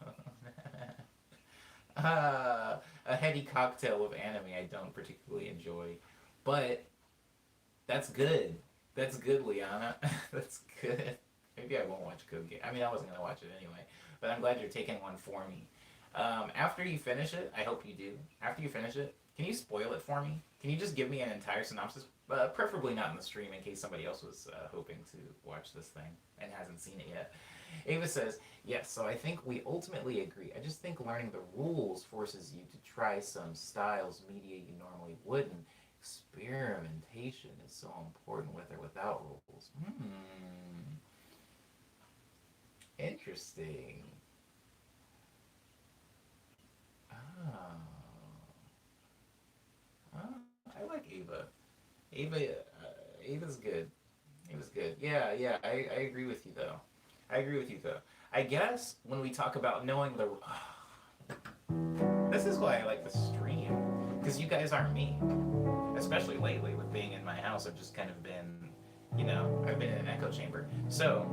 A heady cocktail of anime I don't particularly enjoy. But that's good. That's good, Liana. That's good. Maybe I won't watch Code Geass. I mean, I wasn't going to watch it anyway. But I'm glad you're taking one for me. After you finish it, I hope you do. After you finish it, can you spoil it for me? Can you just give me an entire synopsis? Preferably not in the stream, in case somebody else was hoping to watch this thing and hasn't seen it yet. Ava says, yes, so I think we ultimately agree. I just think learning the rules forces you to try some styles, media you normally wouldn't. Experimentation is so important with or without rules. Interesting. Oh. Oh, I like Ava. Ava's good. Ava's good. Yeah, yeah, I agree with you though. I agree with you though. I guess when we talk about knowing the, this is why I like the stream, because you guys aren't me. Especially lately with being in my house, I've just kind of been, I've been in an echo chamber. So,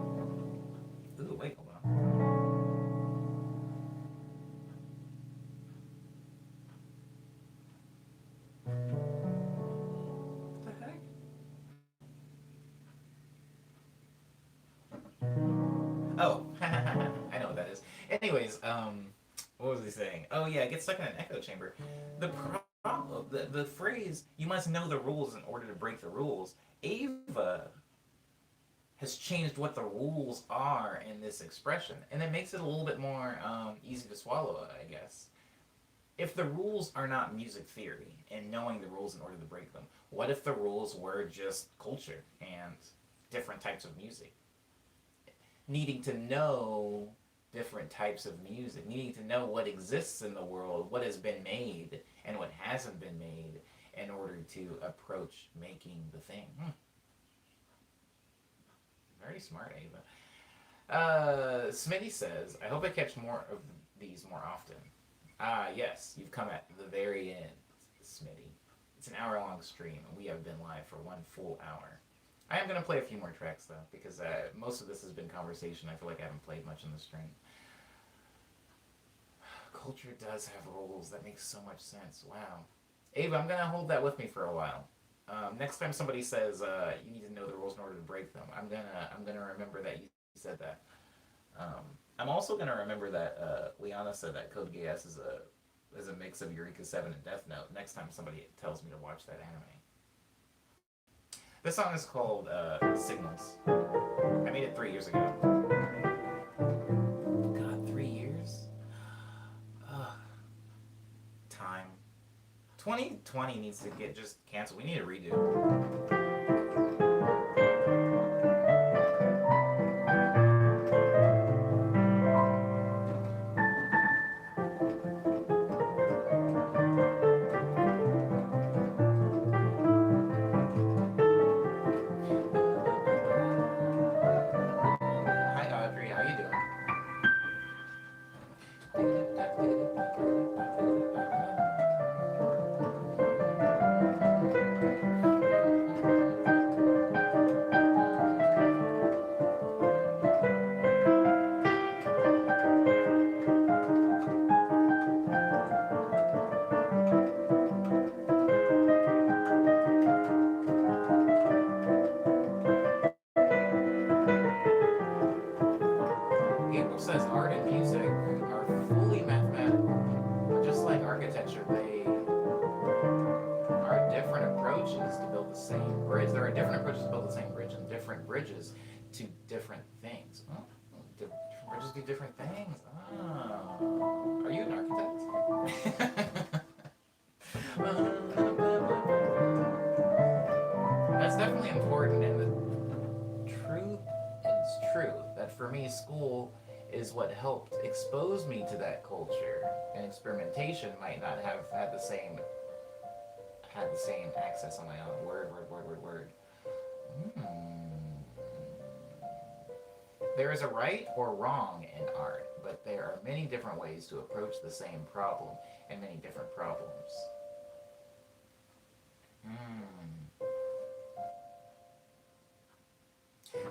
ooh, wait, hold on. What the heck? Oh, I know what that is. Anyways, what was he saying? Oh yeah, get stuck in an echo chamber. The problem, the phrase "you must know the rules in order to break the rules." Ava has changed what the rules are in this expression, and it makes it a little bit more easy to swallow, I guess. If the rules are not music theory and knowing the rules in order to break them, what if the rules were just culture and different types of music? Needing to know different types of music, needing to know what exists in the world, what has been made, and what hasn't been made in order to approach making the thing. Very smart, Ava. Smitty says, I hope I catch more of these more often. Ah, yes, you've come at the very end, Smitty. It's an hour-long stream, and we have been live for 1 full hour. I am going to play a few more tracks, though, because most of this has been conversation. I feel like I haven't played much in the stream. Culture does have rules. That makes so much sense. Wow. Ava, I'm going to hold that with me for a while. Next time somebody says you need to know the rules in order to break them, I'm gonna remember that you said that. I'm also gonna remember that Liana said that Code Geass is a mix of Eureka 7 and Death Note. Next time somebody tells me to watch that anime. This song is called Signals. I made it 3 years ago. God, 3 years? Time. 2020 needs to get just canceled. We need a redo. Hi Audrey, how you doing? Gabriel says art and music are fully mathematical. Just like architecture, they are different approaches to build the same bridge. There are different approaches to build the same bridge and different bridges to different things. Oh, different bridges do different things. Oh. Are you an architect? That's definitely important, and the truth is true that for me, school is what helped expose me to that culture, and experimentation might not have had the same access on my own. Word. There is a right or wrong in art, but there are many different ways to approach the same problem and many different problems.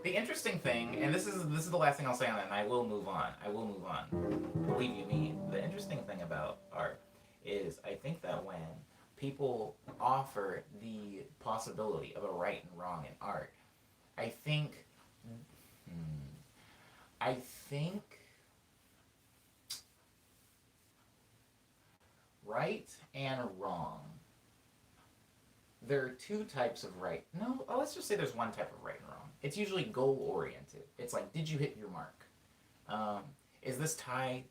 The interesting thing, and this is the last thing I'll say on it, and I will move on. I will move on. Believe you me. The interesting thing about art is I think that when people offer the possibility of a right and wrong in art, I think, I think right and wrong. There are two types of right. No, let's just say there's one type of right and wrong. It's usually goal oriented. It's like, did you hit your mark? Um, is this tie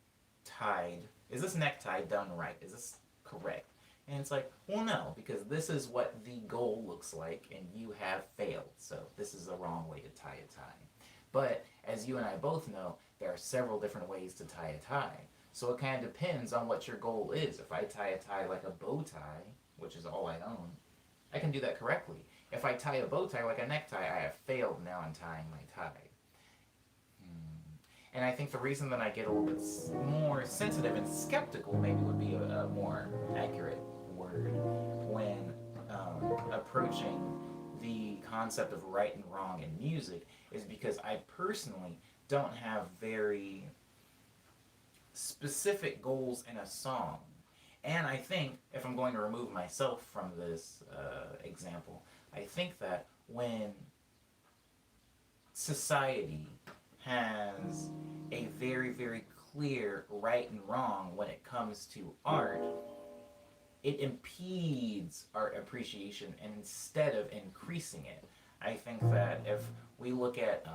tied? Is this necktie done right? Is this correct? And it's like, well, no, because this is what the goal looks like, and you have failed. So this is the wrong way to tie a tie. But as you and I both know, there are several different ways to tie a tie. So it kind of depends on what your goal is. If I tie a tie like a bow tie, which is all I own, I can do that correctly. If I tie a bow tie like a necktie, I have failed now in tying my tie. And I think the reason that I get a little bit more sensitive and skeptical, maybe would be a more accurate word, when approaching the concept of right and wrong in music, is because I personally don't have very specific goals in a song. And I think, if I'm going to remove myself from this example, I think that when society has a very, very clear right and wrong when it comes to art, it impedes our appreciation instead of increasing it. I think that if we look at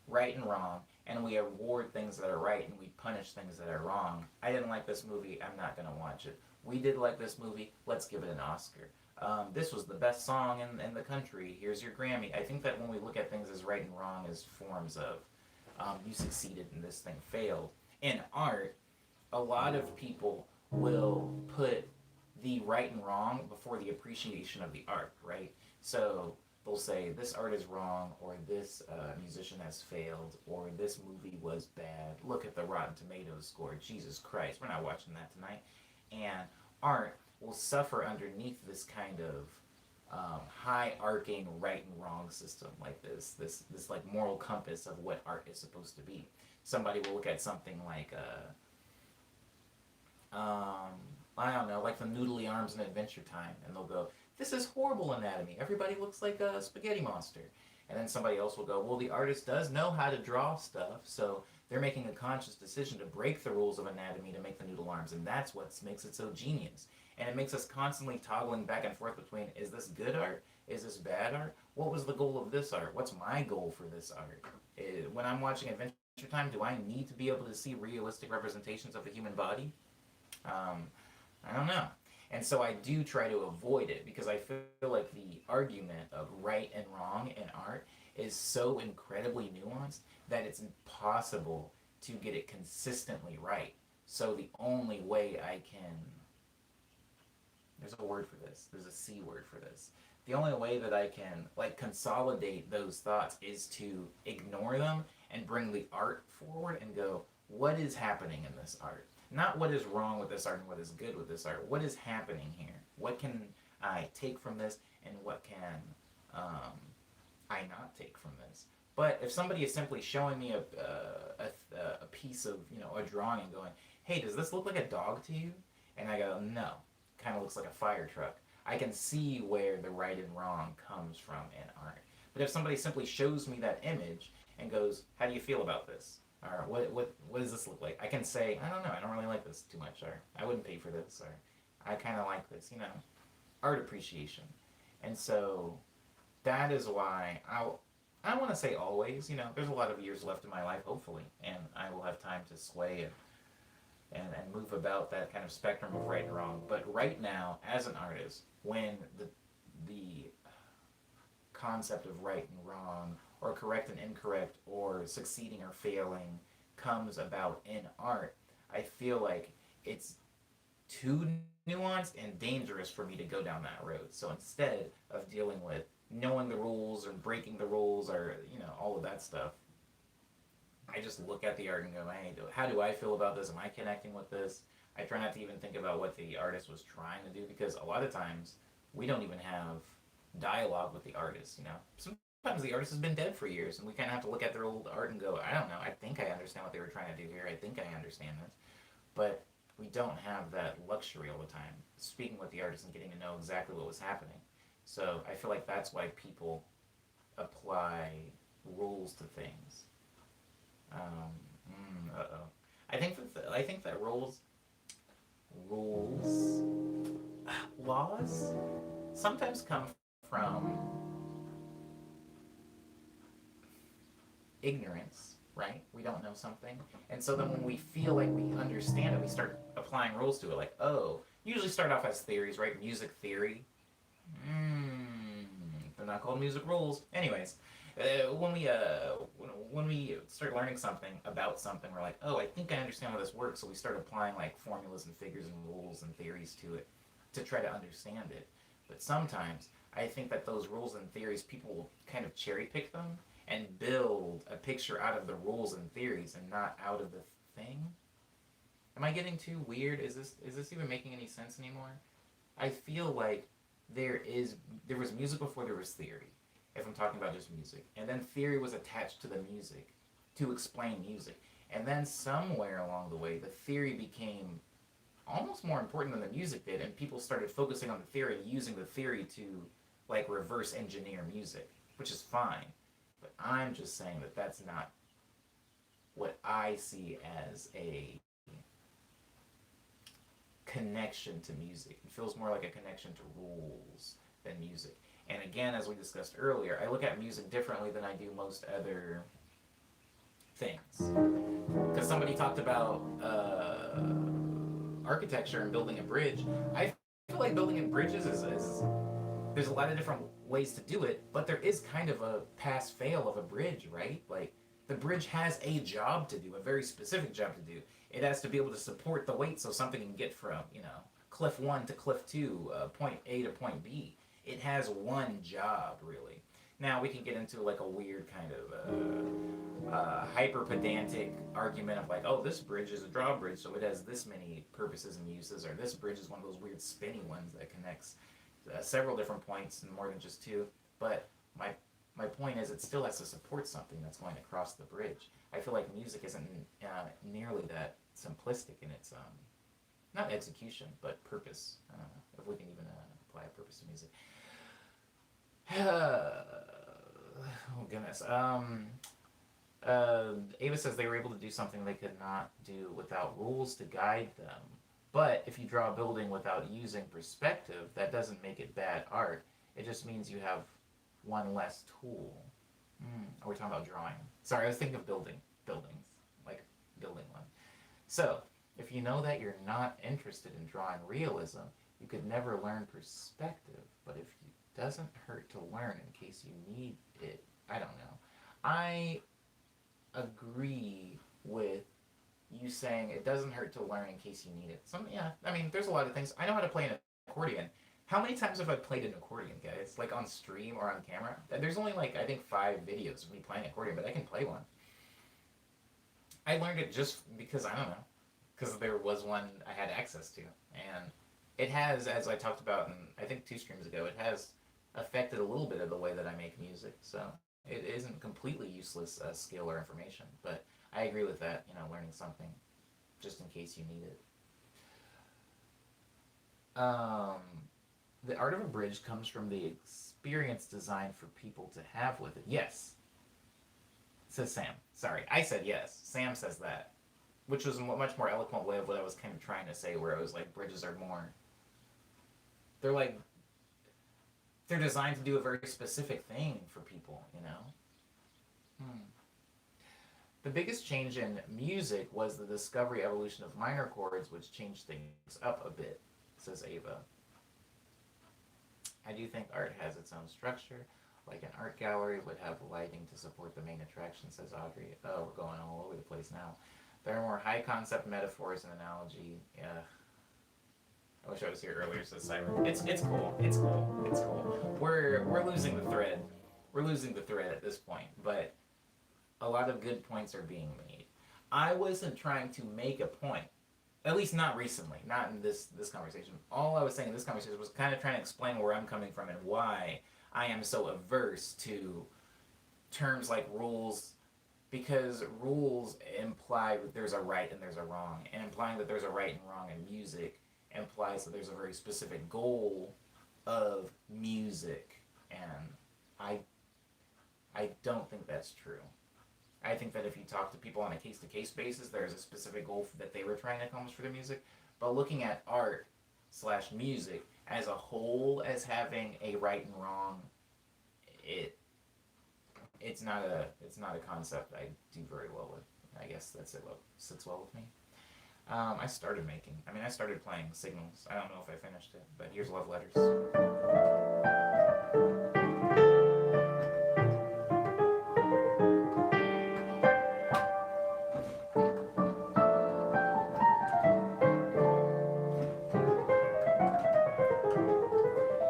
right and wrong, and we award things that are right and we punish things that are wrong. I didn't like this movie, I'm not going to watch it. We did like this movie, let's give it an Oscar. This was the best song in the country, here's your Grammy. I think that when we look at things as right and wrong as forms of you succeeded and this thing failed, in art, a lot of people will put the right and wrong before the appreciation of the art, right? So they'll say this art is wrong, or this musician has failed, or this movie was bad. Look at the Rotten Tomatoes score. Jesus Christ, we're not watching that tonight. And art will suffer underneath this kind of high arcing right and wrong system, like this like moral compass of what art is supposed to be. Somebody will look at something like I don't know, like the Noodly Arms in Adventure Time, and they'll go, this is horrible anatomy. Everybody looks like a spaghetti monster. And then somebody else will go, well, the artist does know how to draw stuff, so they're making a conscious decision to break the rules of anatomy to make the noodle arms, and that's what makes it so genius. And it makes us constantly toggling back and forth between, is this good art? Is this bad art? What was the goal of this art? What's my goal for this art? When I'm watching Adventure Time, do I need to be able to see realistic representations of the human body? I don't know. And so I do try to avoid it, because I feel like the argument of right and wrong in art is so incredibly nuanced that it's impossible to get it consistently right. So the only way I can... There's a word for this. There's a C word for this. The only way that I can consolidate those thoughts is to ignore them and bring the art forward and go, what is happening in this art? Not what is wrong with this art and what is good with this art. What is happening here? What can I take from this, and what can I not take from this? But if somebody is simply showing me a piece of, a drawing and going, hey, does this look like a dog to you? And I go, no, kind of looks like a fire truck. I can see where the right and wrong comes from in art. But if somebody simply shows me that image and goes, how do you feel about this? Or what does this look like? I can say, I don't know, I don't really like this too much, or I wouldn't pay for this, or I kind of like this, art appreciation. And so that is why I want to say always, there's a lot of years left in my life, hopefully, and I will have time to sway and move about that kind of spectrum of right and wrong. But right now, as an artist, when the concept of right and wrong, or correct and incorrect, or succeeding or failing comes about in art, I feel like it's too nuanced and dangerous for me to go down that road. So instead of dealing with knowing the rules or breaking the rules, or all of that stuff, I just look at the art and go, hey, how do I feel about this? Am I connecting with this? I try not to even think about what the artist was trying to do, because a lot of times we don't even have dialogue with the artist. Sometimes the artist has been dead for years, and we kind of have to look at their old art and go, I don't know, I think I understand what they were trying to do here. I think I understand this. But we don't have that luxury all the time, speaking with the artist and getting to know exactly what was happening. So I feel like that's why people apply rules to things. Uh-oh. I think that rules rules, laws, sometimes come from ignorance, right? We don't know something. And so then when we feel like we understand it, we start applying rules to it. Like, oh, usually start off as theories, right? Music theory. They're not called music rules. Anyways, when we start learning something about something, we're like, oh, I think I understand how this works. So we start applying like formulas and figures and rules and theories to it to try to understand it. But sometimes I think that those rules and theories, people will kind of cherry pick them and build a picture out of the rules and theories and not out of the thing. Am I getting too weird? Is this even making any sense anymore? I feel like there was music before there was theory, if I'm talking about just music. And then theory was attached to the music to explain music. And then somewhere along the way, the theory became almost more important than the music did, and people started focusing on the theory and using the theory to like reverse engineer music, which is fine. But I'm just saying that that's not what I see as a connection to music. It feels more like a connection to rules than music. And again, as we discussed earlier, I look at music differently than I do most other things. Because somebody talked about architecture and building a bridge. I feel like building in bridges is there's a lot of different ways to do it, but there is kind of a pass fail of a bridge, right? Like the bridge has a job to do, a very specific job to do. It has to be able to support the weight so something can get from, cliff 1 to cliff 2, point A to point B. It has one job, really. Now we can get into like a weird kind of hyper pedantic argument of like, oh, this bridge is a drawbridge, so it has this many purposes and uses, or this bridge is one of those weird spinny ones that connects several different points and more than just two. But my point is, it still has to support something that's going across the bridge. I feel like music isn't nearly that simplistic in its not execution, but purpose. I don't know if we can even apply a purpose to music. Oh goodness. Ava says they were able to do something they could not do without rules to guide them. But if you draw a building without using perspective, that doesn't make it bad art. It just means you have one less tool. Are we talking about drawing? Sorry, I was thinking of buildings, like building one. So, if you know that you're not interested in drawing realism, you could never learn perspective. But if it doesn't hurt to learn in case you need it, I don't know. I agree with you saying it doesn't hurt to learn in case you need it. There's a lot of things. I know how to play an accordion. How many times have I played an accordion, guys? Like on stream or on camera? There's only like, I think 5 videos of me playing accordion, but I can play one. I learned it just because, I don't know, because there was one I had access to. And it has, as I talked about in, I think 2 streams ago, it has affected a little bit of the way that I make music. So it isn't completely useless skill or information. But I agree with that, learning something just in case you need it. The art of a bridge comes from the experience designed for people to have with it. Yes, says Sam. Sorry, I said yes. Sam says that, which was a much more eloquent way of what I was kind of trying to say, where I was like, bridges are more... They're designed to do a very specific thing for people, The biggest change in music was the discovery evolution of minor chords, which changed things up a bit, says Ava. I do think art has its own structure, like an art gallery would have lighting to support the main attraction, says Audrey. Oh, we're going all over the place now. There are more high-concept metaphors and analogy. Yeah. I wish I was here earlier, says Simon. It's cool. It's cool. It's cool. We're losing the thread. We're losing the thread at this point, but a lot of good points are being made. I wasn't trying to make a point. At least not recently, not in this conversation. All I was saying in this conversation was kind of trying to explain where I'm coming from and why I am so averse to terms like rules, because rules imply that there's a right and there's a wrong, and implying that there's a right and wrong in music implies that there's a very specific goal of music, and I don't think that's true. I think that if you talk to people on a case-to-case basis, there's a specific goal that they were trying to accomplish for their music. but looking at art slash music as a whole as having a right and wrong, it's not a concept I do very well with. I guess that's it. What sits well with me. I started playing Signals. I don't know if I finished it, but here's Love Letters.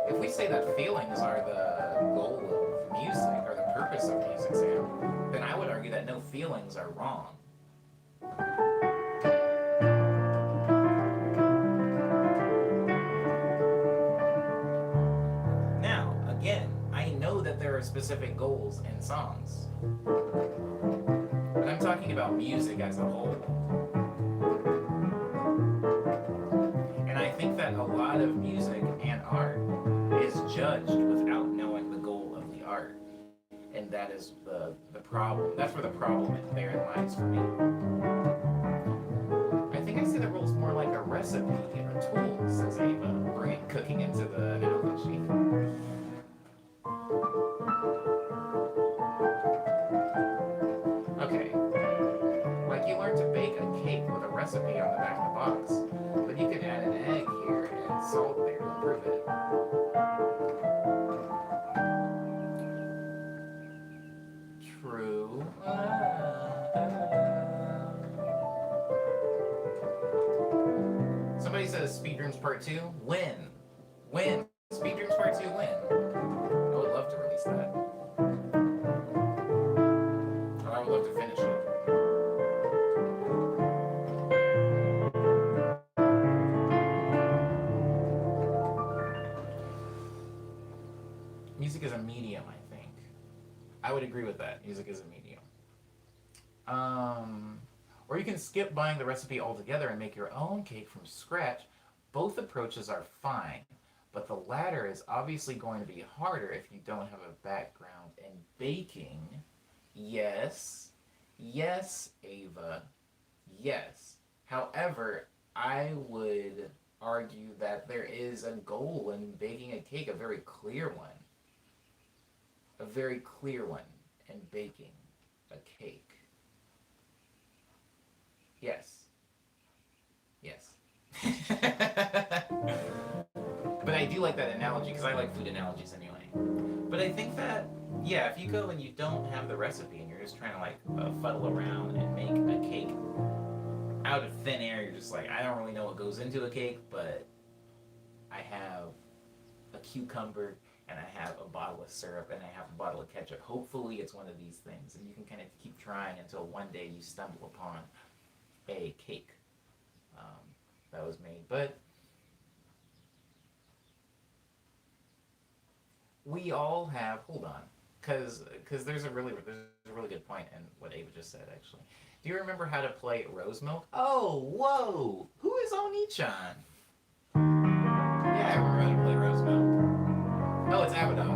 If we say that feelings are the goal of music, or the purpose of music, Sam, then I would argue that no feelings are wrong. Now, again, I know that there are specific goals in songs, but I'm talking about music as a whole. And I think that a lot of music and art is judged without knowing the goal of the art. And that is the problem. That's where the problem therein lies for me. I think I see the rules more like a recipe or a tool, says Ava, bringing cooking into the analogy. Okay, like you learn to bake a cake with a recipe on the back of the box, but you could add an egg here and salt there to improve it. True. Somebody says Speedrooms Part 2. When? When? Speedrooms Part 2 when? I would love to release that. Or I would love to finish it. Music is a medium, I think. I would agree with that. Music is a medium. Or you can skip buying the recipe altogether and make your own cake from scratch. Both approaches are fine, but the latter is obviously going to be harder if you don't have a background in baking. Yes. Yes, Ava. Yes. However, I would argue that there is a goal in baking a cake, a very clear one. A very clear one in baking a cake. Yes. Yes. But I do like that analogy because I like food analogies anyway. But I think that, yeah, if you go and you don't have the recipe and you're just trying to like fuddle around and make a cake out of thin air, you're just like, I don't really know what goes into a cake, but I have a cucumber and I have a bottle of syrup and I have a bottle of ketchup. Hopefully it's one of these things, and you can kind of keep trying until one day you stumble upon a cake that was made. But we all have, hold on, because there's a really good point in what Ava just said, actually. Do you remember how to play Rose Milk? Oh, whoa! Who is Oni-chan? Yeah, I remember how to play Rose Milk. Oh, it's Abaddon.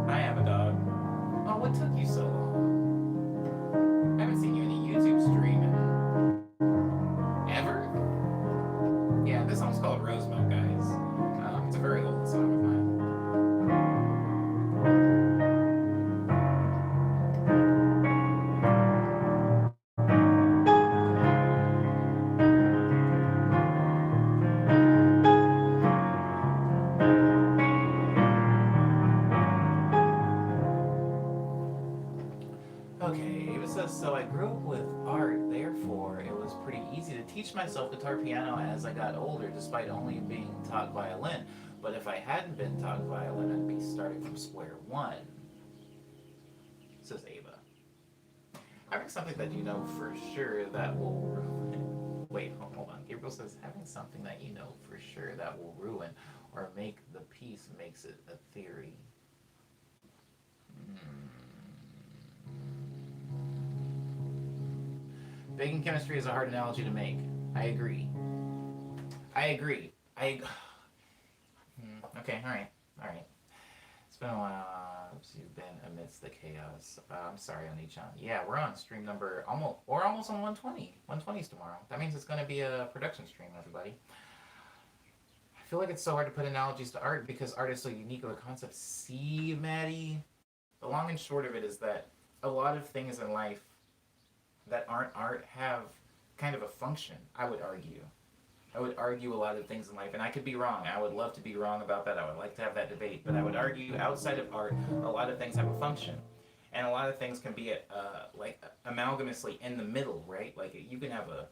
Hi, Abaddon. Oh, what took you so long? I haven't seen you in a YouTube stream in ever? Yeah, this song's called Rose Milk, guys. It's a very old song of mine. Okay, Ava says, so I grew up with art, therefore it was pretty easy to teach myself guitar piano as I got older, despite only being taught violin. But if I hadn't been taught violin, I'd be starting from square one, says Ava. Having something that you know for sure that will ruin... Wait, hold on. Gabriel says, having something that you know for sure that will ruin or make the piece makes it a theory. Baking chemistry is a hard analogy to make. I agree. Okay, alright. It's been a while since you've been amidst the chaos. I'm sorry, Oni-chan. Yeah, we're on stream number almost on 120. 120's tomorrow. That means it's going to be a production stream, everybody. I feel like it's so hard to put analogies to art because art is so unique of a concept. See, Maddie? The long and short of it is that a lot of things in life that aren't art have kind of a function, I would argue. I would argue a lot of things in life, and I could be wrong. I would love to be wrong about that. I would like to have that debate. But I would argue outside of art, a lot of things have a function. And a lot of things can be like amalgamously in the middle, right? Like you can have a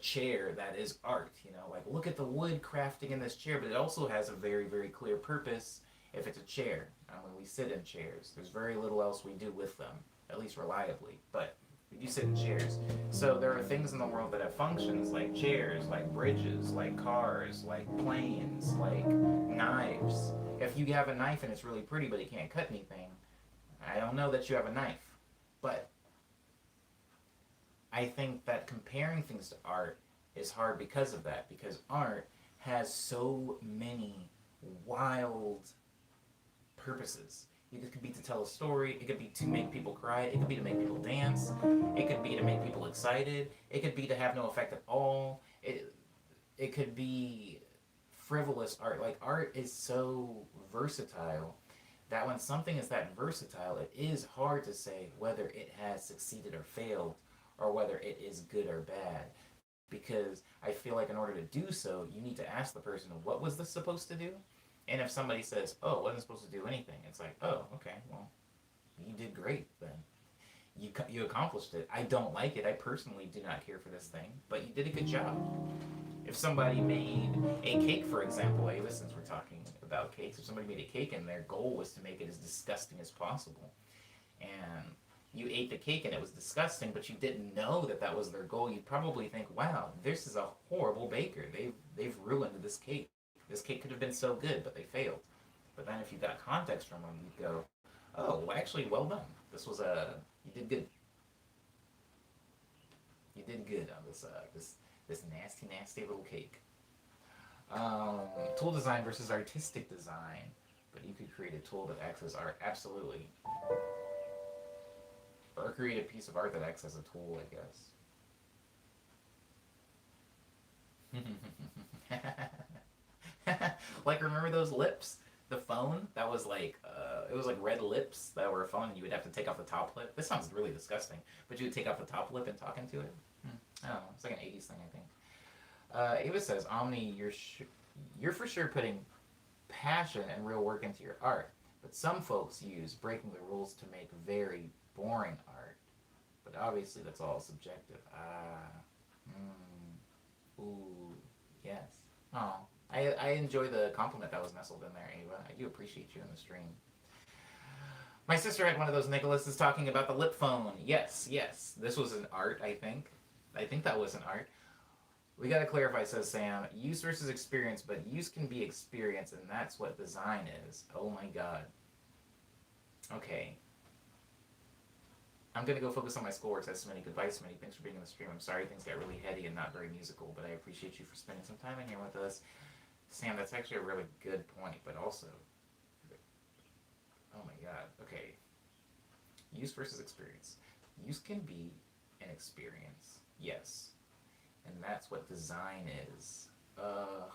chair that is art, you know, like look at the wood crafting in this chair, but it also has a very, very clear purpose if it's a chair. And when we sit in chairs, there's very little else we do with them, at least reliably. But you sit in chairs. So there are things in the world that have functions, like chairs, like bridges, like cars, like planes, like knives. If you have a knife and it's really pretty but it can't cut anything, I don't know that you have a knife. But I think that comparing things to art is hard because of that, because art has so many wild purposes. It could be to tell a story, it could be to make people cry, it could be to make people dance, it could be to make people excited, it could be to have no effect at all, it could be frivolous art. Like, art is so versatile that when something is that versatile, it is hard to say whether it has succeeded or failed, or whether it is good or bad. Because I feel like in order to do so, you need to ask the person, what was this supposed to do? And if somebody says, oh, it wasn't supposed to do anything, it's like, oh, okay, well, you did great then. You accomplished it. I don't like it. I personally do not care for this thing, but you did a good job. If somebody made a cake, for example, Ava, since we're talking about cakes, if somebody made a cake and their goal was to make it as disgusting as possible, and you ate the cake and it was disgusting, but you didn't know that that was their goal, you'd probably think, wow, this is a horrible baker. They've ruined this cake. This cake could have been so good, but they failed. But then if you got context from them, you'd go, oh, well, actually, well done. This was you did good. You did good on this nasty, nasty little cake. Tool design versus artistic design. But you could create a tool that acts as art. Absolutely. Or create a piece of art that acts as a tool, I guess. Like, remember those lips? The phone? That was like, it was like red lips that were a phone, and you would have to take off the top lip. This sounds really disgusting, but you would take off the top lip and talk into it? I don't know. It's like an 80s thing, I think. Ava says, Omni, you're for sure putting passion and real work into your art, but some folks use breaking the rules to make very boring art. But obviously that's all subjective. Ooh, yes. Oh, I enjoy the compliment that was nestled in there, Ava. I do appreciate you in the stream. My sister had one of those. Nicholas is talking about the lip phone. Yes, yes. This was an art, I think. I think that was an art. We gotta clarify, says Sam. Use versus experience, but use can be experience, and that's what design is. Oh my god. Okay. I'm gonna go focus on my schoolwork. That's Smitty. Goodbye, Smitty. Thanks for being in the stream. I'm sorry things got really heady and not very musical, but I appreciate you for spending some time in here with us. Sam, that's actually a really good point, but also, oh my god. Okay. Use versus experience. Use can be an experience. Yes. And that's what design is. Oh.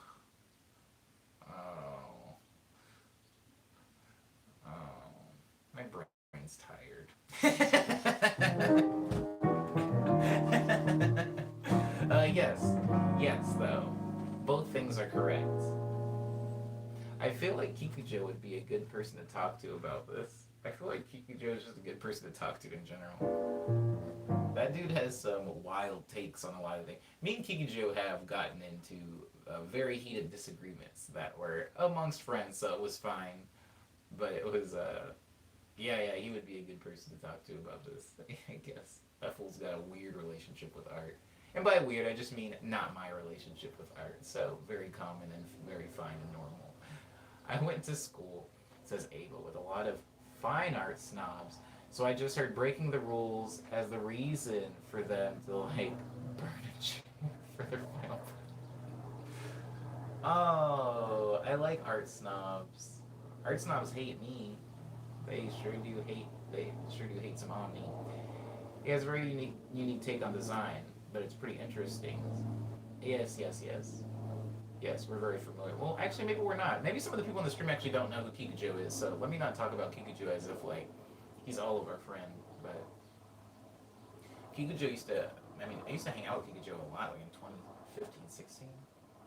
My brain's tired. Yes. Yes, though. Both things are correct. I feel like Kikujo would be a good person to talk to about this. I feel like Kikujo is just a good person to talk to in general. That dude has some wild takes on a lot of things. Me and Kikujo have gotten into very heated disagreements that were amongst friends, so it was fine. But it was, yeah, he would be a good person to talk to about this, I guess. That fool's got a weird relationship with art. And by weird, I just mean not my relationship with art. So very common and very fine and normal. I went to school, says Ava, with a lot of fine art snobs. So I just heard breaking the rules as the reason for them to, like, burn a chair for their final project. Oh, I like art snobs. Art snobs hate me. They sure do hate. They sure do hate some on me. He has a very unique take on design, but it's pretty interesting. Yes, yes, yes. Yes, we're very familiar. Well, actually, maybe we're not. Maybe some of the people in the stream actually don't know who Kikujo is, so let me not talk about Kikujo as if, like, he's all of our friend. But Kikujo used to, I mean, I used to hang out with Kikujo a lot, like in 2015, 16.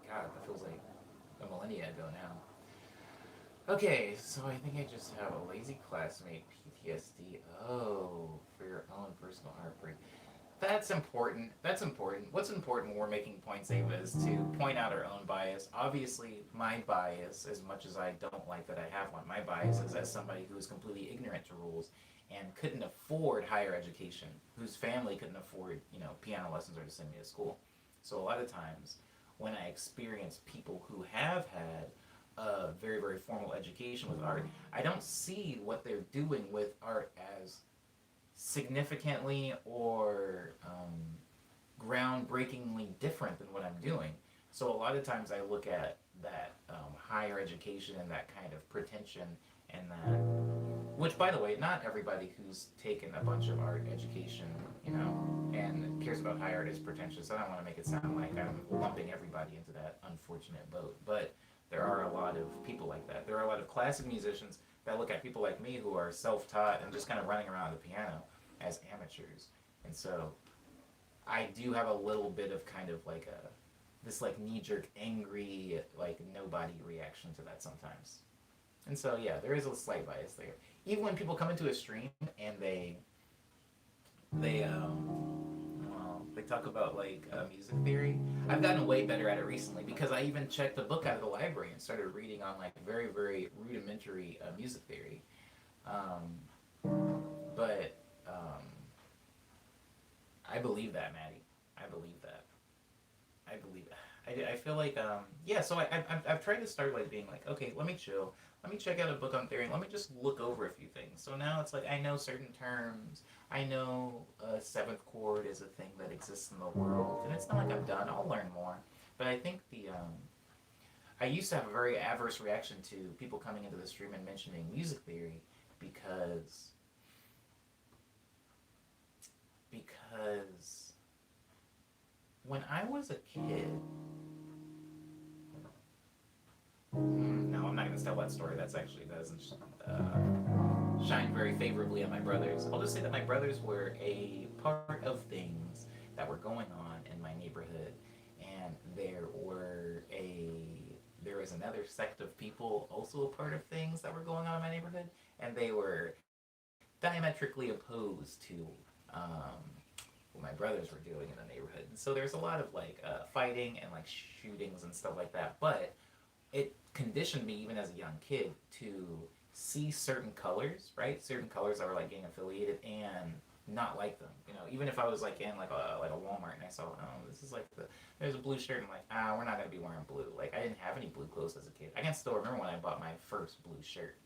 God, that feels like a millennia ago now. Okay, so I think I just have a lazy classmate PTSD. Oh, for your own personal heartbreak. That's important. That's important. What's important when we're making points, Ava, is to point out our own bias. Obviously, my bias, as much as I don't like that I have one, my bias is as somebody who is completely ignorant to rules and couldn't afford higher education, whose family couldn't afford, piano lessons or to send me to school. So a lot of times, when I experience people who have had a very, very formal education with art, I don't see what they're doing with art as significantly or groundbreakingly different than what I'm doing. So a lot of times I look at that higher education and that kind of pretension and that, which by the way, not everybody who's taken a bunch of art education, and cares about higher art is pretentious. I don't want to make it sound like I'm lumping everybody into that unfortunate boat, but there are a lot of people like that. There are a lot of classic musicians that look at people like me who are self-taught and just kind of running around the piano as amateurs. And so I do have a little bit of kind of like this like knee-jerk angry like nobody reaction to that sometimes. And so yeah, there is a slight bias there. Even when people come into a stream and they talk about like music theory. I've gotten way better at it recently because I even checked a book out of the library and started reading on like very, very rudimentary music theory. But I believe that, Maddie. I believe that. I believe I feel like yeah. So I've tried to start like being like, okay, let me chill. Let me check out a book on theory and let me just look over a few things. So now it's like I know certain terms. I know a seventh chord is a thing that exists in the world, and it's not like I'm done. I'll learn more. But I think I used to have a very adverse reaction to people coming into the stream and mentioning music theory because when I was a kid, no, I'm not going to tell that story. That doesn't shine very favorably on my brothers. I'll just say that my brothers were a part of things that were going on in my neighborhood, and there was another sect of people also a part of things that were going on in my neighborhood, and they were diametrically opposed to what my brothers were doing in the neighborhood. And so there's a lot of like fighting and like shootings and stuff like that. But it conditioned me even as a young kid to see certain colors, right? Certain colors that were like gang affiliated and not like them. Even if I was like in like a Walmart and I saw, oh, this is like there's a blue shirt, and I'm like, we're not gonna be wearing blue. Like I didn't have any blue clothes as a kid. I can still remember when I bought my first blue shirt.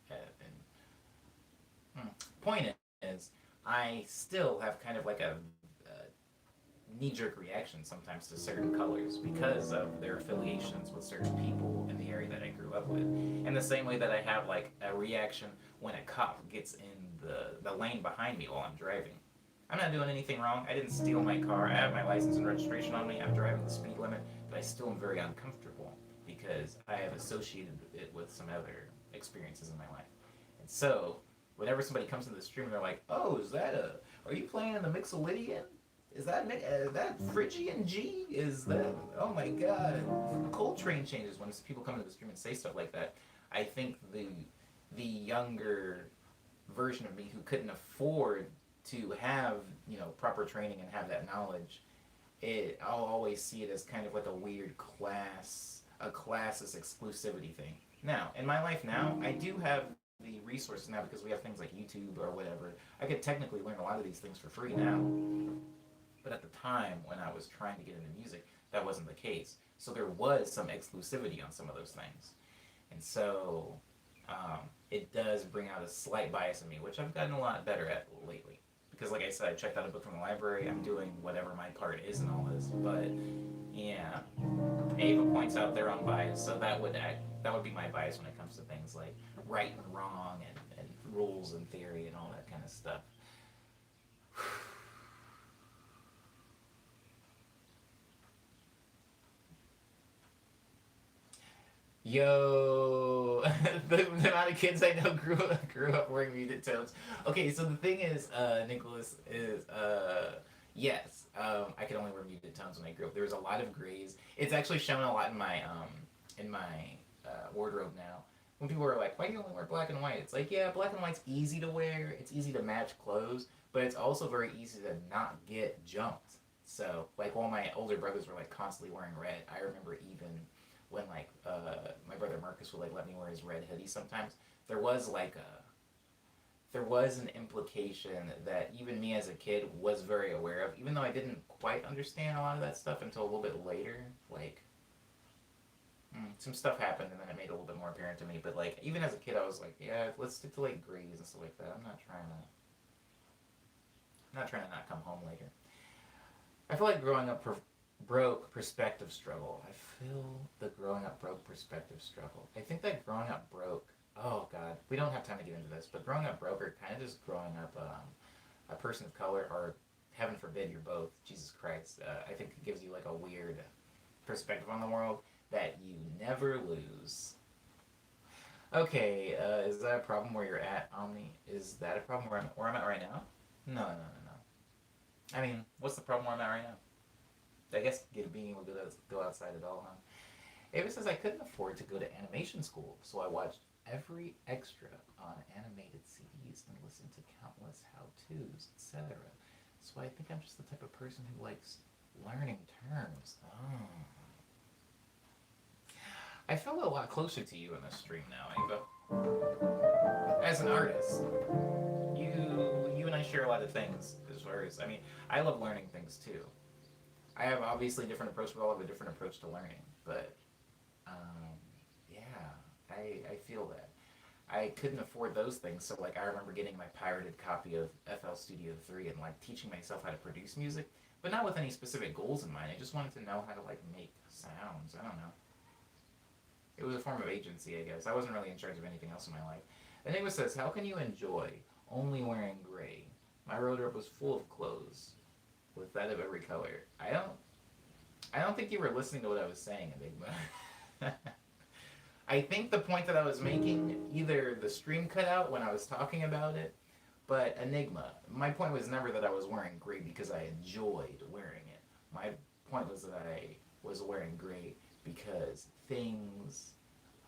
Point is, I still have kind of like a knee-jerk reaction sometimes to certain colors because of their affiliations with certain people in the area that I grew up with. In the same way that I have like a reaction when a cop gets in the lane behind me while I'm driving. I'm not doing anything wrong. I didn't steal my car. I have my license and registration on me. I'm driving the speed limit, but I still am very uncomfortable because I have associated it with some other experiences in my life. And so, whenever somebody comes into the stream and they're like, "Oh, are you playing in the Mixolydian? Is that Phrygian G? Is that, oh my god." Coltrane changes when people come into the stream and say stuff like that. I think the younger version of me who couldn't afford to have, proper training and have that knowledge, I'll always see it as kind of like a weird a classist exclusivity thing. Now, in my life now, I do have the resources now because we have things like YouTube or whatever. I could technically learn a lot of these things for free now. But at the time when I was trying to get into music, that wasn't the case. So there was some exclusivity on some of those things. And so it does bring out a slight bias in me, which I've gotten a lot better at lately. Because like I said, I checked out a book from the library. I'm doing whatever my part is in all this. But, Yeah. Ava points out their own bias, so that would be my bias when it comes to things like right and wrong and rules and theory and all that kind of stuff. Yo, the amount of kids I know grew up wearing muted tones. Okay, so the thing is, Nicholas is yes, I could only wear muted tones when I grew up. There was a lot of grays. It's actually shown a lot in my wardrobe now. When people are like, "Why do you only wear black and white?" It's like, yeah, black and white's easy to wear. It's easy to match clothes, but it's also very easy to not get jumped. So, like, while my older brothers were like constantly wearing red, I remember even when like my brother Marcus would like let me wear his red hoodie sometimes. There was like a there was an implication that even me as a kid was very aware of, even though I didn't quite understand a lot of that stuff until a little bit later. Like, some stuff happened and then it made it a little bit more apparent to me. But like, even as a kid, I was like, yeah, let's stick to like grays and stuff like that. I'm not trying to not come home later. I feel like growing up broke perspective struggle. I feel the growing up broke perspective struggle. I think that growing up broke. Oh God, we don't have time to get into this, but growing up broke or kind of just growing up a person of color, or heaven forbid you're both. Jesus Christ, I think it gives you like a weird perspective on the world that you never lose. Okay, is that a problem where you're at, Omni? Is that a problem where I'm at right now? No, no, no, no. I mean, what's the problem where I'm at right now? I guess being able to go outside at all, huh? Ava says I couldn't afford to go to animation school, so I watched every extra on animated CDs and listened to countless how-tos, etc. So I think I'm just the type of person who likes learning terms. Oh. I feel a lot closer to you in this stream now, Ava. As an artist, you and I share a lot of things as far as, I mean, I love learning things too. I have obviously a different approach, we all have a different approach to learning, but yeah, I feel that. I couldn't afford those things, so like I remember getting my pirated copy of FL Studio 3 and like teaching myself how to produce music, but not with any specific goals in mind. I just wanted to know how to like make sounds. I don't know. It was a form of agency, I guess. I wasn't really in charge of anything else in my life. Enigma says, how can you enjoy only wearing gray? My wardrobe was full of clothes with that of every color. I don't think you were listening to what I was saying, Enigma. I think the point that I was making, either the stream cut out when I was talking about it, but Enigma, my point was never that I was wearing gray because I enjoyed wearing it. My point was that I was wearing gray because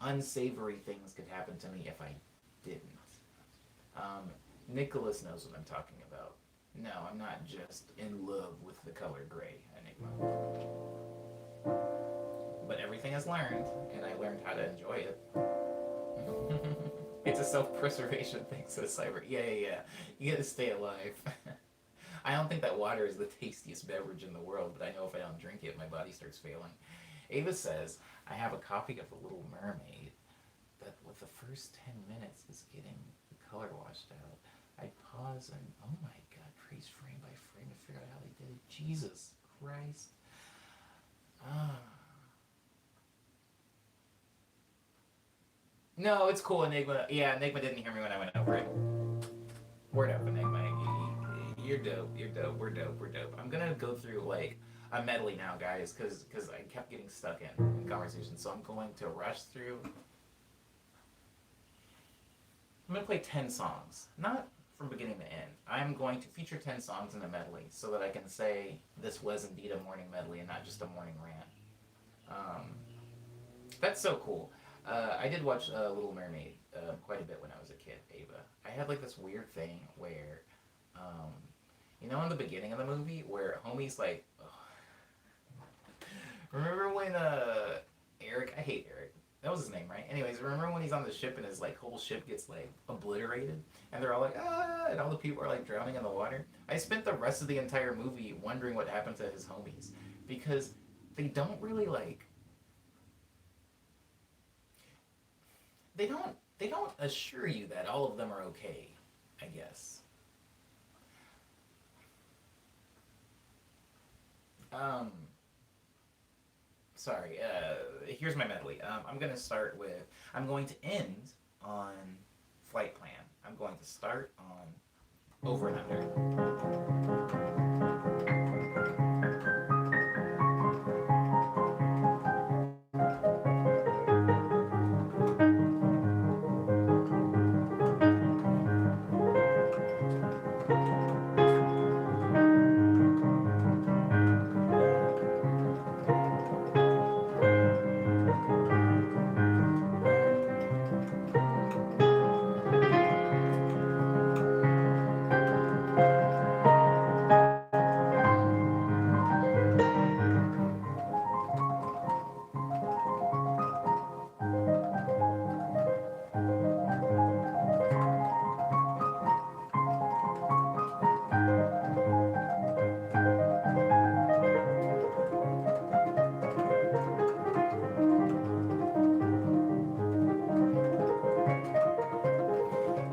unsavory things could happen to me if I didn't. Nicholas knows what I'm talking about. No, I'm not just in love with the color gray, Enigma. But everything is learned, and I learned how to enjoy it. It's a self-preservation thing, says Cyber. Yeah. You gotta stay alive. I don't think that water is the tastiest beverage in the world, but I know if I don't drink it, my body starts failing. Ava says, I have a copy of The Little Mermaid, but with the first 10 minutes is getting the color washed out. I pause and, oh my god, trace frame by frame to figure out how they did it. Jesus Christ. No, it's cool, Enigma. Yeah, Enigma didn't hear me when I went over it. Word up, Enigma. You're dope. You're dope. We're dope. We're dope. I'm gonna go through like a medley now, guys, because I kept getting stuck in conversation. So I'm going to rush through. I'm gonna play 10 songs, not from beginning to end. I'm going to feature 10 songs in a medley so that I can say this was indeed a morning medley and not just a morning rant. That's so cool. I did watch Little Mermaid quite a bit when I was a kid, Ava. I had like this weird thing where, in the beginning of the movie where homie's like, remember when Eric, I hate Eric. That was his name, right? Anyways, remember when he's on the ship and his like whole ship gets like obliterated, and they're all like, ah, and all the people are like drowning in the water. I spent the rest of the entire movie wondering what happened to his homies because they don't really like. They don't assure you that all of them are okay, I guess. Sorry. Here's my medley. I'm going to start with. I'm going to end on flight plan. I'm going to start on over and under.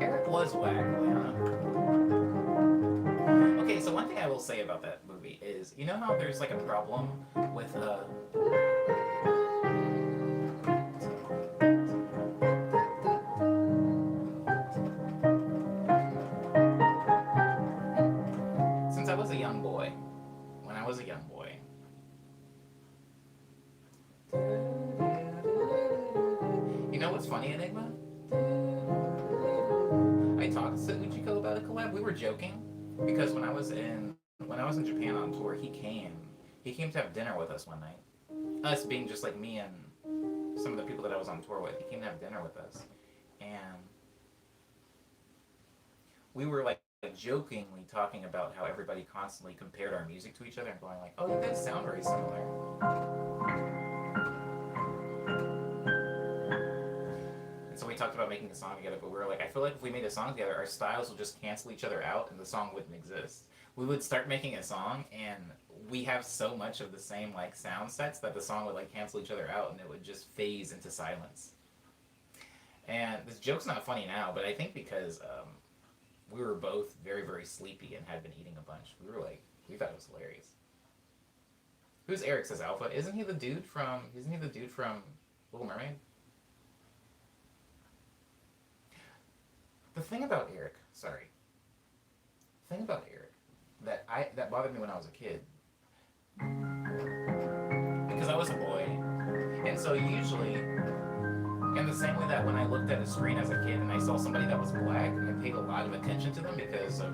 Eric was whack, Leona. Okay, so one thing I will say about that movie is, you know how there's like a problem with since I was a young boy, when I was a young boy, you know what's funny, Enigma? I talked to Uchiko about a collab. We were joking because when I was in Japan on tour, he came to have dinner with us one night. Us being just like me and some of the people that I was on tour with, he came to have dinner with us, and we were like jokingly talking about how everybody constantly compared our music to each other and going like, "Oh, you guys sound very similar." And so we talked about making a song together, but we were like, I feel like if we made a song together, our styles will just cancel each other out, and the song wouldn't exist. We would start making a song, and we have so much of the same like sound sets that the song would like cancel each other out, and it would just phase into silence. And this joke's not funny now, but I think because we were both very, very sleepy and had been eating a bunch. We thought it was hilarious. Who's Eric, says Alpha? Isn't he the dude from Little Mermaid? The thing about Eric, that bothered me when I was a kid, because I was a boy, and so usually, in the same way that when I looked at a screen as a kid and I saw somebody that was black, I paid a lot of attention to them because of,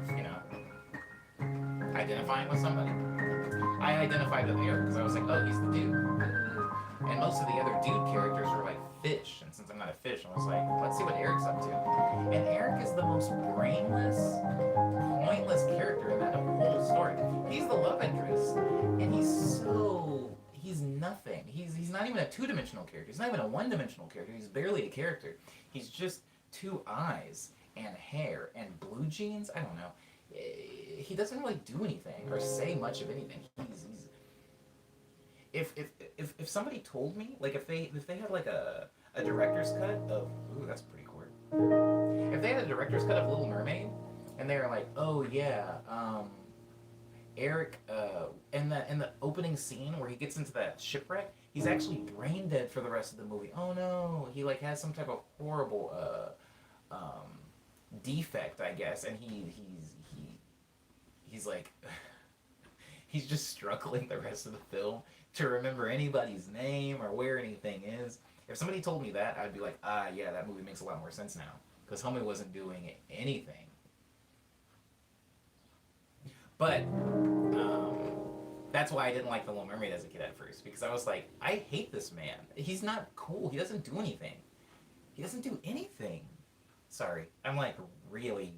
identifying with somebody. I identified with Eric because I was like, oh, he's the dude. And most of the other dude characters were like fish, and since I'm not a fish, I was like, let's see what Eric's up to. And Eric is the most brainless, pointless character in that whole story. He's the love interest, and he's nothing. He's not even a two-dimensional character. He's not even a one-dimensional character. He's barely a character. He's just two eyes and hair and blue jeans. I don't know. He doesn't really do anything or say much of anything. If somebody told me, like if they had like a director's cut of, ooh, that's pretty cool. If they had a director's cut of Little Mermaid and they were like, oh yeah, Eric, in the opening scene where he gets into that shipwreck, he's actually brain dead for the rest of the movie. Oh no, he like has some type of horrible defect, I guess, and he's like he's just struggling the rest of the film to remember anybody's name or where anything is. If somebody told me that, I'd be like, ah, yeah, that movie makes a lot more sense now, because homie wasn't doing anything. But that's why I didn't like The Little Mermaid as a kid at first, because I was like, I hate this man. He's not cool. He doesn't do anything. He doesn't do anything. Sorry, I'm like really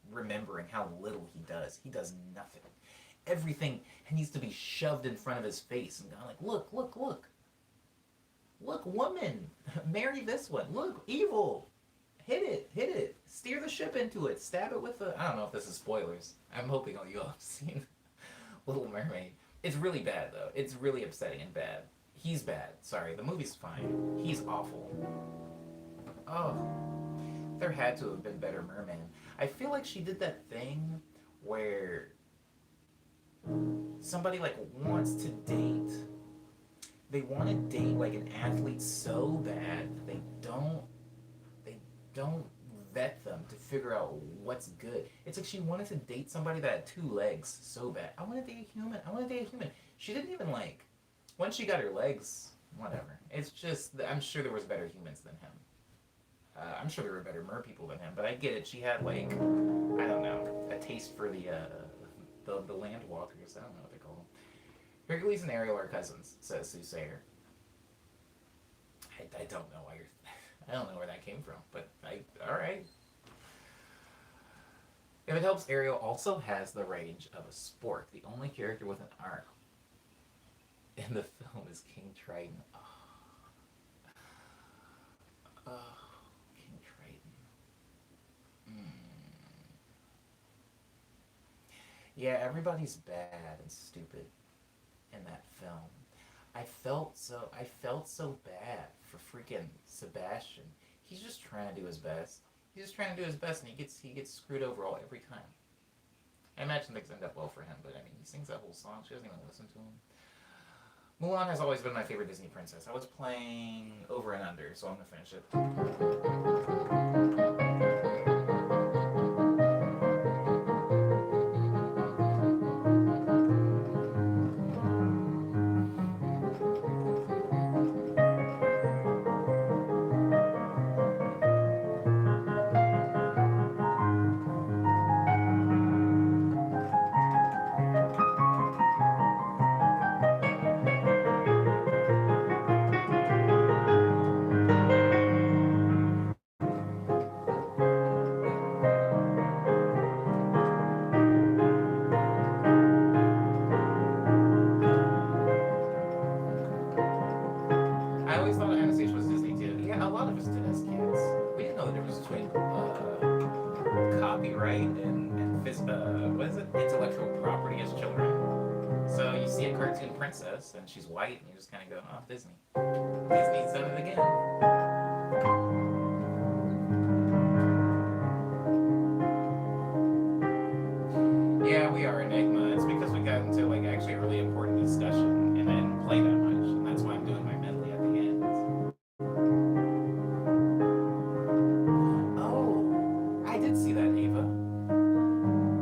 remembering how little he does. He does nothing. Everything needs to be shoved in front of his face and gone like, look, look, look. Look, woman, marry this one. Look, evil. Hit it. Steer the ship into it. Stab it with the... I don't know if this is spoilers. I'm hoping all you all have seen Little Mermaid. It's really bad, though. It's really upsetting and bad. He's bad. Sorry, the movie's fine. He's awful. Oh, there had to have been better mermen. I feel like she did that thing where somebody like wants to date they want to date like an athlete so bad that they don't vet them to figure out what's good. It's like she wanted to date somebody that had two legs so bad. I want to date a human. I want to date a human. She didn't even like once she got her legs. Whatever. It's just I'm sure there was better humans than him. I'm sure there were better mer people than him, but I get it. She had like I don't know a taste for the land walkers. I don't know what they call them. Hercules and Ariel are cousins, says Soothsayer. I don't know why you're. I don't know where that came from, but all right. If it helps, Ariel also has the range of a spork. The only character with an arc in the film is King Triton. Oh, King Triton. Yeah, everybody's bad and stupid in that film. I felt so bad for freaking Sebastian. He's just trying to do his best. He's just trying to do his best, and he gets screwed over all every time. I imagine things end up well for him, but I mean, he sings that whole song. She doesn't even listen to him. Mulan has always been my favorite Disney princess. I was playing Over and Under, so I'm gonna finish it. I always thought Anastasia was Disney too. Yeah, a lot of us did as kids. We didn't know the difference between copyright and what is it? Intellectual property as children. So you see a cartoon princess and she's white and you just kind of go, oh, Disney. Disney's done it again. Yeah, we are Enigma. It's because we got into like actually a really important discussion and I didn't play that much, and that's why I'm doing my medley at the end. Oh, I did see that, Ava.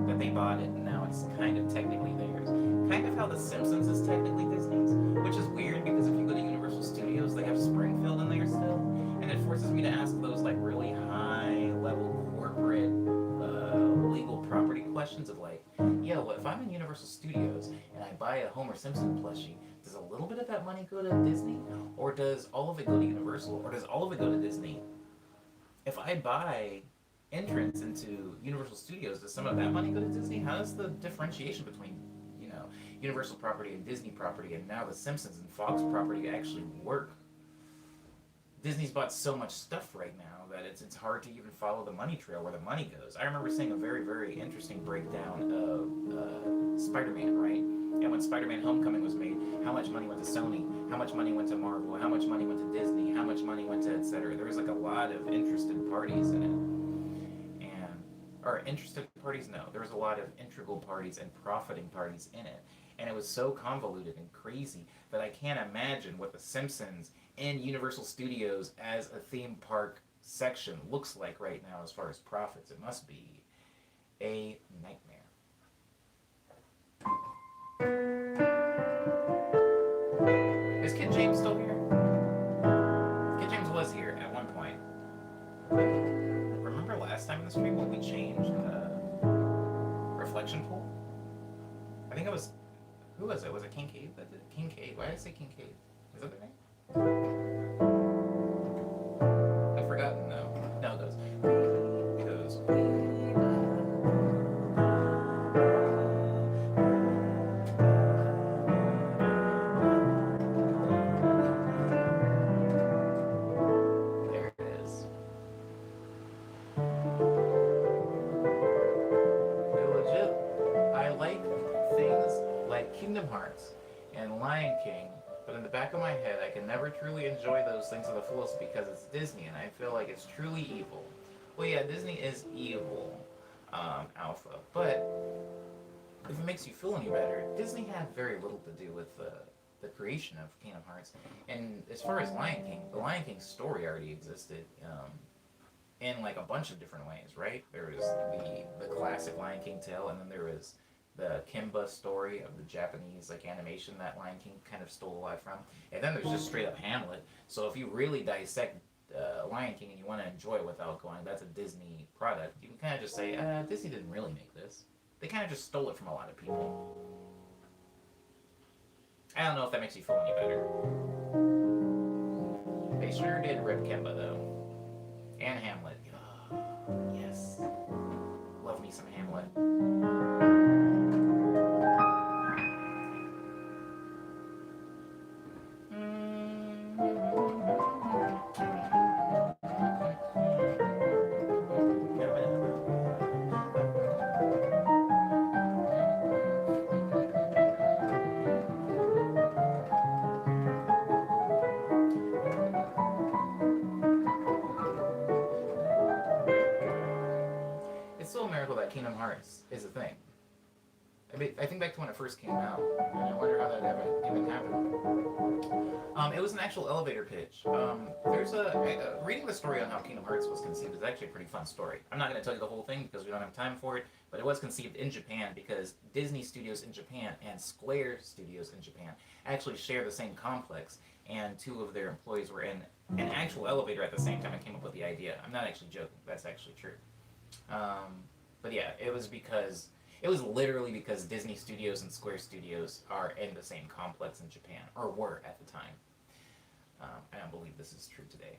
That they bought it and now it's kind of technically theirs. Kind of how The Simpsons is technically Disney's, which is weird because if you go to Universal Studios, they have Springfield in there still, and it forces me to ask those like really high level corporate legal property questions of like, yeah, well, if I'm in Universal Studios and I buy a Homer Simpson plushie, does a little bit of that money go to Disney, or does all of it go to Universal, or does all of it go to Disney? If I buy entrance into Universal Studios, does some of that money go to Disney? How does the differentiation between, you know, Universal property and Disney property and now the Simpsons and Fox property actually work? Disney's bought so much stuff right now that it's hard to even follow the money trail where the money goes. I remember seeing a very, very interesting breakdown of Spider-Man, right? And when Spider-Man Homecoming was made, how much money went to Sony, how much money went to Marvel, how much money went to Disney, how much money went to etc. There was like a lot of interested parties in it. And, or interested parties, no. There was a lot of integral parties and profiting parties in it. And it was so convoluted and crazy that I can't imagine what The Simpsons in Universal Studios as a theme park section looks like right now as far as profits. It must be a nightmare. Is Kid James still here? Kid James was here at one point. Remember last time in the stream when we changed reflection pool? I think it was, who was it? Was it Kincaid that did it? Kincaid. Why did I say Kincaid? Is that their name? I've forgotten now. No, it goes. There it is. Legit. I like things like Kingdom Hearts and Lion King, but in the back of my head, I can never truly enjoy those things to the fullest because it's Disney, and I feel like it's truly evil. Well, yeah, Disney is evil, Alpha, but if it makes you feel any better, Disney had very little to do with the creation of Kingdom Hearts. And as far as Lion King, the Lion King story already existed in like a bunch of different ways, right? There was the classic Lion King tale, and then there was the Kimba story of the Japanese like animation that Lion King kind of stole a lot from, and then there's just straight up Hamlet. So if you really dissect Lion King and you want to enjoy it without going, that's a Disney product, you can kind of just say, Disney didn't really make this. They kind of just stole it from a lot of people. I don't know if that makes you feel any better. They sure did rip Kimba though, and Hamlet. Yes, love me some Hamlet. It's still a miracle that Kingdom Hearts is a thing. I think back to when it first came out, and I wonder how that even happened. It was an actual elevator pitch. There's reading the story on how Kingdom Hearts was conceived is actually a pretty fun story. I'm not going to tell you the whole thing because we don't have time for it, but it was conceived in Japan because Disney Studios in Japan and Square Studios in Japan actually share the same complex, and two of their employees were in an actual elevator at the same time and came up with the idea. I'm not actually joking. That's actually true. But yeah, it was literally because Disney Studios and Square Studios are in the same complex in Japan, or were at the time. I don't believe this is true today.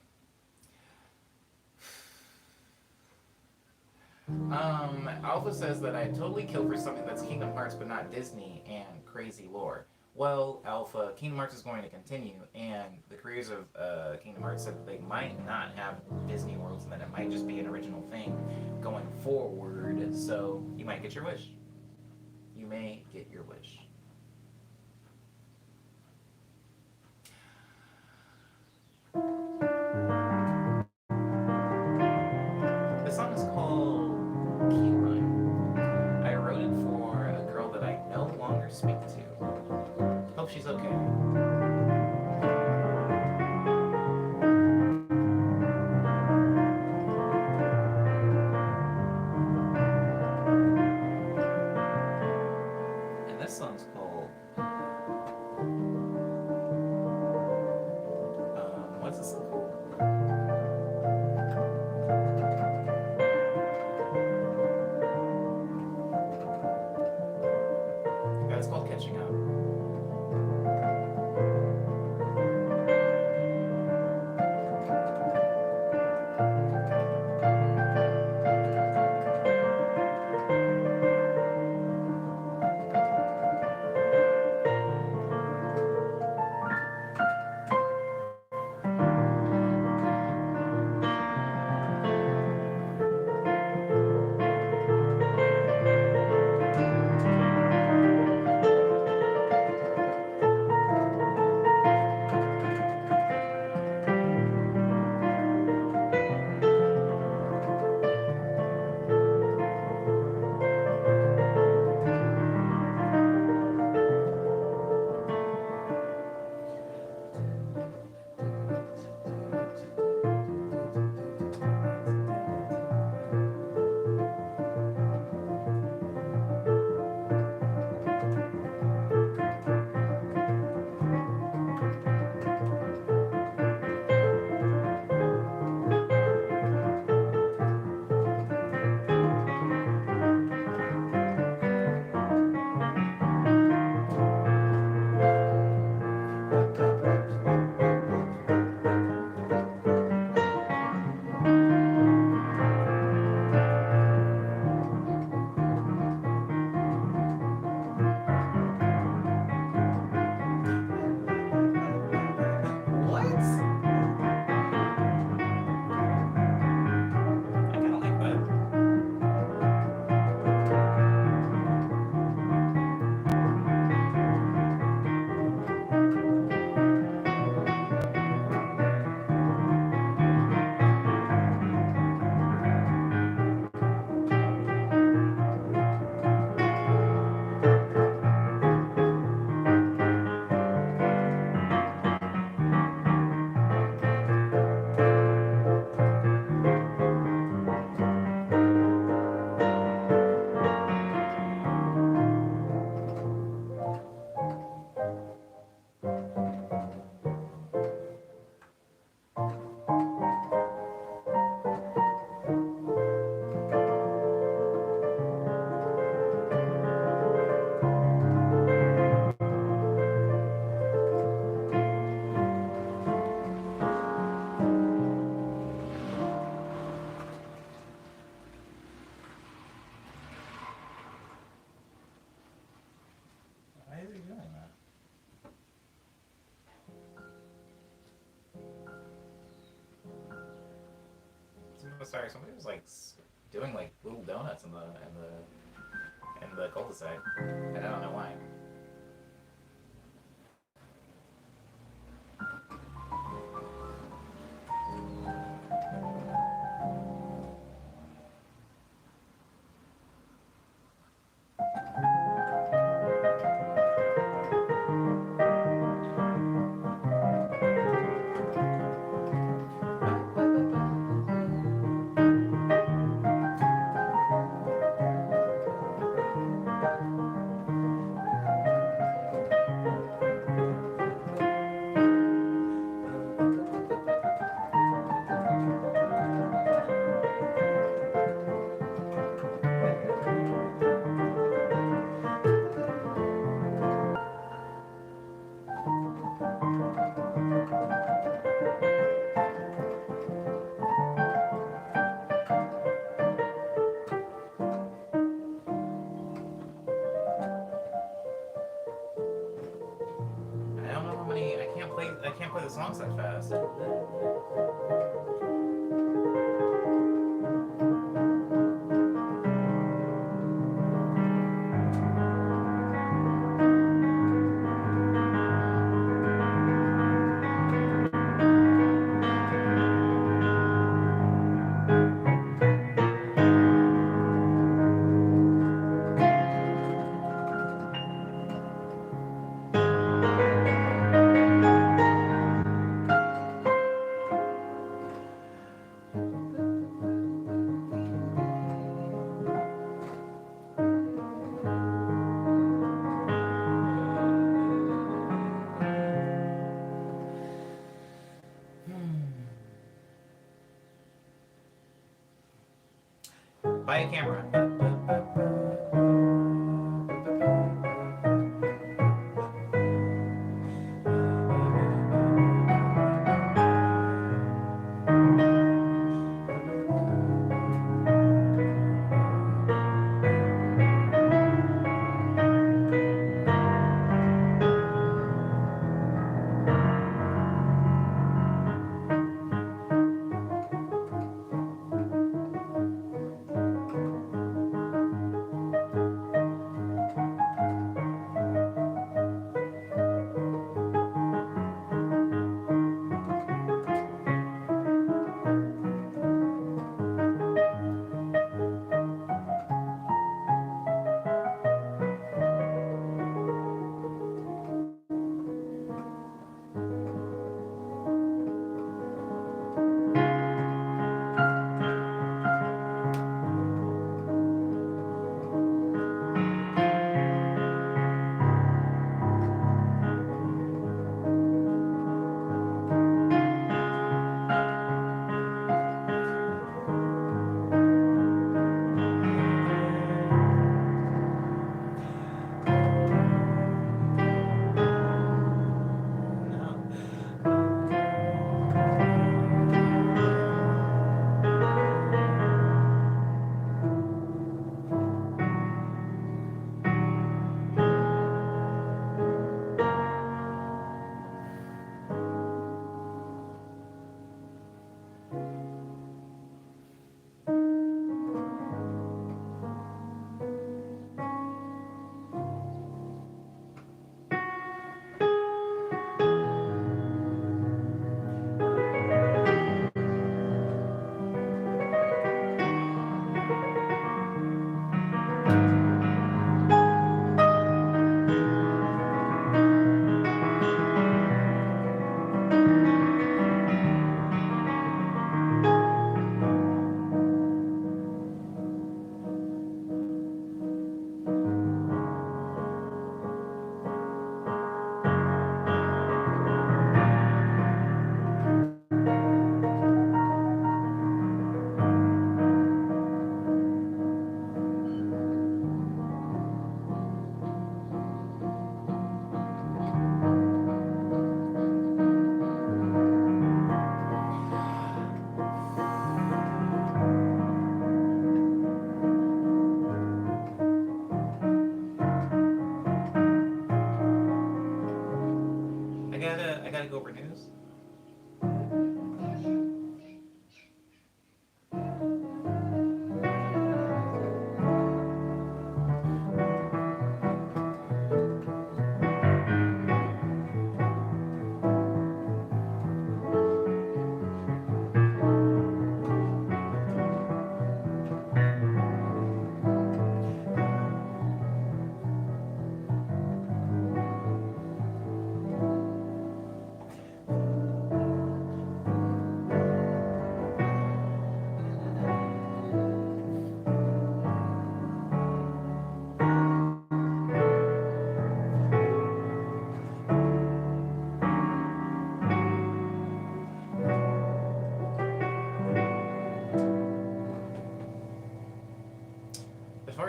Alpha says that I totally kill for something that's Kingdom Hearts but not Disney and crazy lore. Well, Alpha, Kingdom Hearts is going to continue, and the creators of Kingdom Hearts said that they might not have Disney worlds and that it might just be an original thing going forward, so you might get your wish. You may get your wish. The song is called Key Rhyme. I wrote it for a girl that I no longer speak to. Hope she's okay. And this song's called what's this song called? sorry. Somebody was like doing like little donuts in the cul-de-sac, and I don't know why. I don't know how many. I can't play. I can't play the songs that fast. Buy a camera.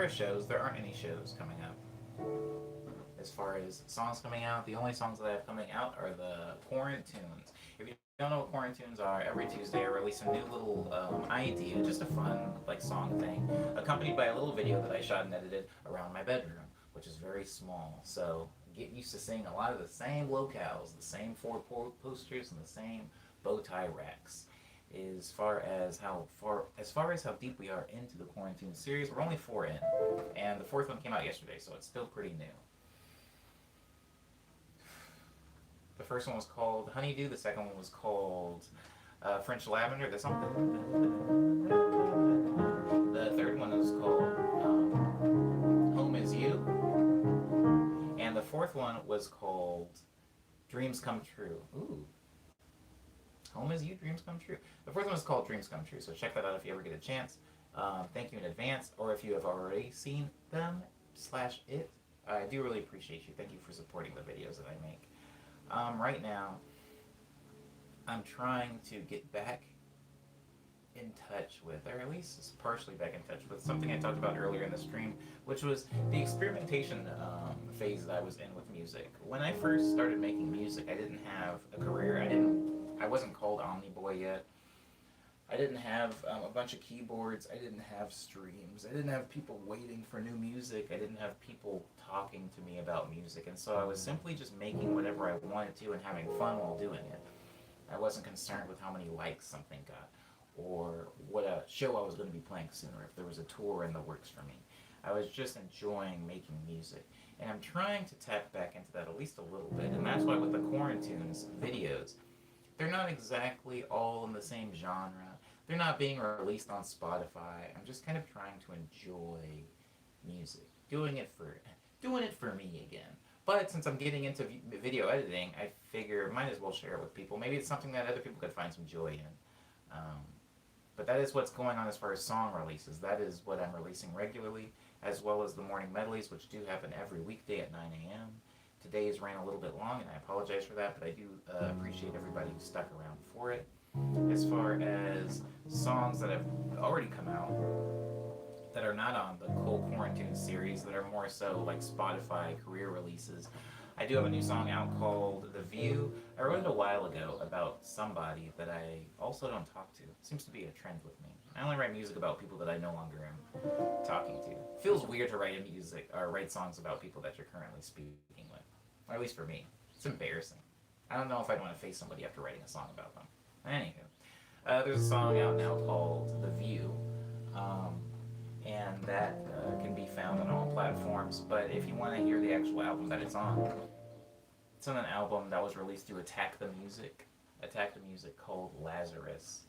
far as shows, there aren't any shows coming up. As far as songs coming out, the only songs that I have coming out are the Quarantunes. If you don't know what Quarantunes are, every Tuesday I release a new little idea, just a fun like song thing, accompanied by a little video that I shot and edited around my bedroom, which is very small. So get used to seeing a lot of the same locales, the same four posters, and the same bow tie racks. As far as how deep we are into the Quarantine series, we're only 4 in, and the 4th one came out yesterday, so it's still pretty new. The first one was called Honeydew. The second one was called French Lavender. The third one was called Home Is You, and the fourth one was called Dreams Come True. Ooh. Home Is You, Dreams Come True. The fourth one is called Dreams Come True, so check that out if you ever get a chance. Thank you in advance, or if you have already seen them / it. I do really appreciate you. Thank you for supporting the videos that I make. Right now, I'm trying to get back in touch with, or at least partially back in touch with, something I talked about earlier in the stream, which was the experimentation phase that I was in with music. When I first started making music, I didn't have a career. I wasn't called Omniboy yet. I didn't have a bunch of keyboards. I didn't have streams. I didn't have people waiting for new music. I didn't have people talking to me about music. And so I was simply just making whatever I wanted to and having fun while doing it. I wasn't concerned with how many likes something got or what a show I was going to be playing soon or if there was a tour in the works for me. I was just enjoying making music. And I'm trying to tap back into that at least a little bit. And that's why with the Quarantunes videos, they're not exactly all in the same genre. They're not being released on Spotify. I'm just kind of trying to enjoy music, doing it for me again. But since I'm getting into video editing, I figure I might as well share it with people. Maybe it's something that other people could find some joy in. But that is what's going on as far as song releases. That is what I'm releasing regularly, as well as the morning medleys, which do happen every weekday at 9 a.m. Today's ran a little bit long, and I apologize for that, but I do appreciate everybody who stuck around for it. As far as songs that have already come out that are not on the Cold Quarantine series, that are more so like Spotify career releases, I do have a new song out called The View. I wrote it a while ago about somebody that I also don't talk to. It seems to be a trend with me. I only write music about people that I no longer am talking to. It feels weird to write music or write songs about people that you're currently speaking with. Or at least for me. It's embarrassing. I don't know if I'd want to face somebody after writing a song about them. Anywho, there's a song out now called The View, and that can be found on all platforms, but if you want to hear the actual album that it's on an album that was released through Attack the Music called Lazarus.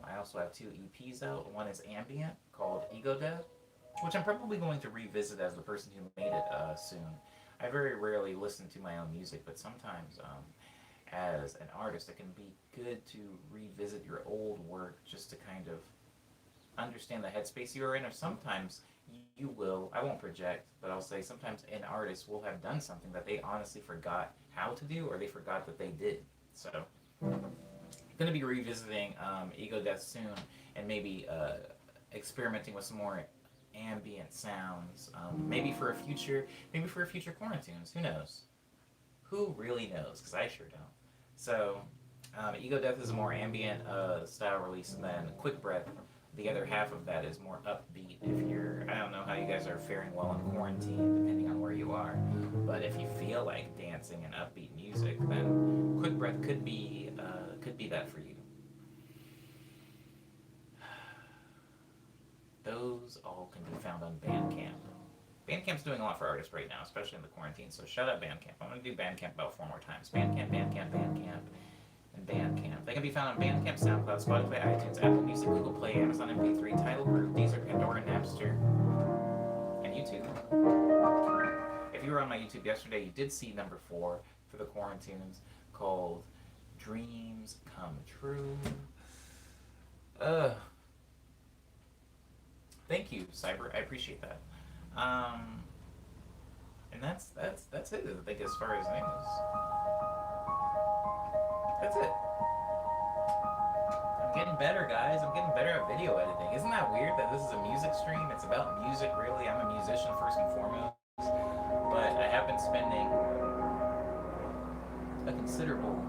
I also have 2 EPs out. One is ambient called Ego Death, which I'm probably going to revisit as the person who made it soon. I very rarely listen to my own music, but sometimes as an artist, it can be good to revisit your old work just to kind of understand the headspace you are in, or sometimes you will, I won't project, but I'll say sometimes an artist will have done something that they honestly forgot how to do, or they forgot that they did. So, I'm going to be revisiting Ego Death soon, and maybe experimenting with some more ambient sounds, maybe for a future Quarantunes, who knows? Who really knows, because I sure don't. So, Ego Death is a more ambient style release, and then Quick Breath, the other half of that, is more upbeat. I don't know how you guys are faring well in quarantine, depending on where you are, but if you feel like dancing and upbeat music, then Quick Breath could be that for you. Those all can be found on Bandcamp. Bandcamp's doing a lot for artists right now, especially in the quarantine, so shout out Bandcamp. I'm going to do Bandcamp about 4 more times. Bandcamp, and Bandcamp. They can be found on Bandcamp, SoundCloud, Spotify, iTunes, Apple Music, Google Play, Amazon MP3, Tidal, Group, Deezer, Pandora, Napster, and YouTube. If you were on my YouTube yesterday, you did see number 4 for the Quarantunes called Dreams Come True. Thank you, Cyber. I appreciate that. And that's it, I think, as far as news. That's it. I'm getting getting better, guys. I'm getting better at video editing. Isn't that weird that this is a music stream? It's about music, really. I'm a musician first and foremost. But I have been spending a considerable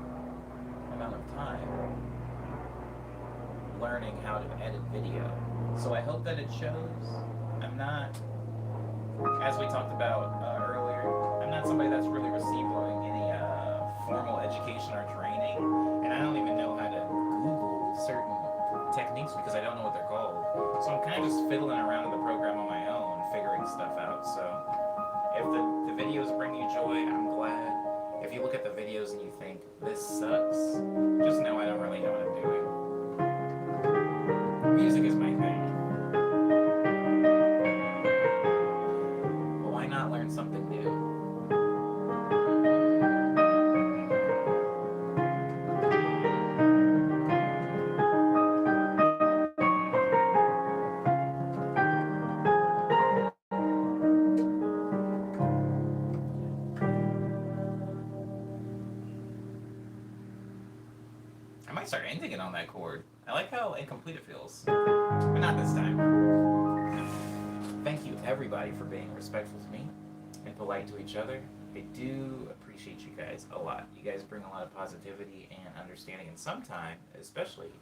amount of time learning how to edit video. So I hope that it shows. I'm not, as we talked about earlier, I'm not somebody that's really received any formal education or training, and I don't even know how to Google certain techniques because I don't know what they're called. So I'm kind of just fiddling around in the program on my own, figuring stuff out. So if the videos bring you joy, I'm glad. If you look at the videos and you think, this sucks, just know I don't really know what I'm doing. Music is my thing. But why not learn something new? I might start ending it on that chord. I like how incomplete it feels. But not this time. Thank you, everybody, for being respectful to me and polite to each other. I do appreciate you guys a lot. You guys bring a lot of positivity and understanding, and sometimes, especially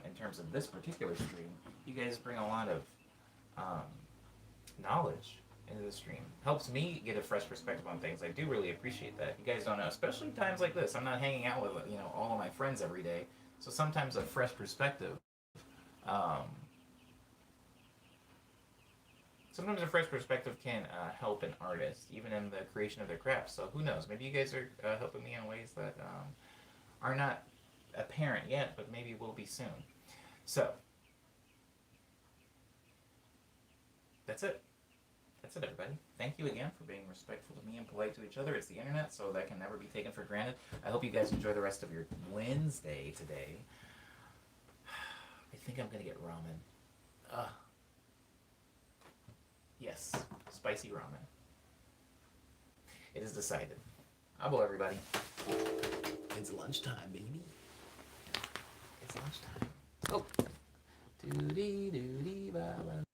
in terms of this particular stream, you guys bring a lot of knowledge into the stream. Helps me get a fresh perspective on things. I do really appreciate that. You guys don't know, especially times like this. I'm not hanging out with all of my friends every day, so sometimes a fresh perspective. Sometimes a fresh perspective can help an artist, even in the creation of their craft. So who knows? Maybe you guys are helping me in ways that are not apparent yet, but maybe will be soon. So that's it. That's it, everybody. Thank you again for being respectful to me and polite to each other. It's the internet, so that can never be taken for granted. I hope you guys enjoy the rest of your Wednesday today. I think I'm going to get ramen. Yes, spicy ramen. It is decided. Abo, everybody. It's lunchtime, baby. It's lunchtime. Oh. Doody doody ba ba.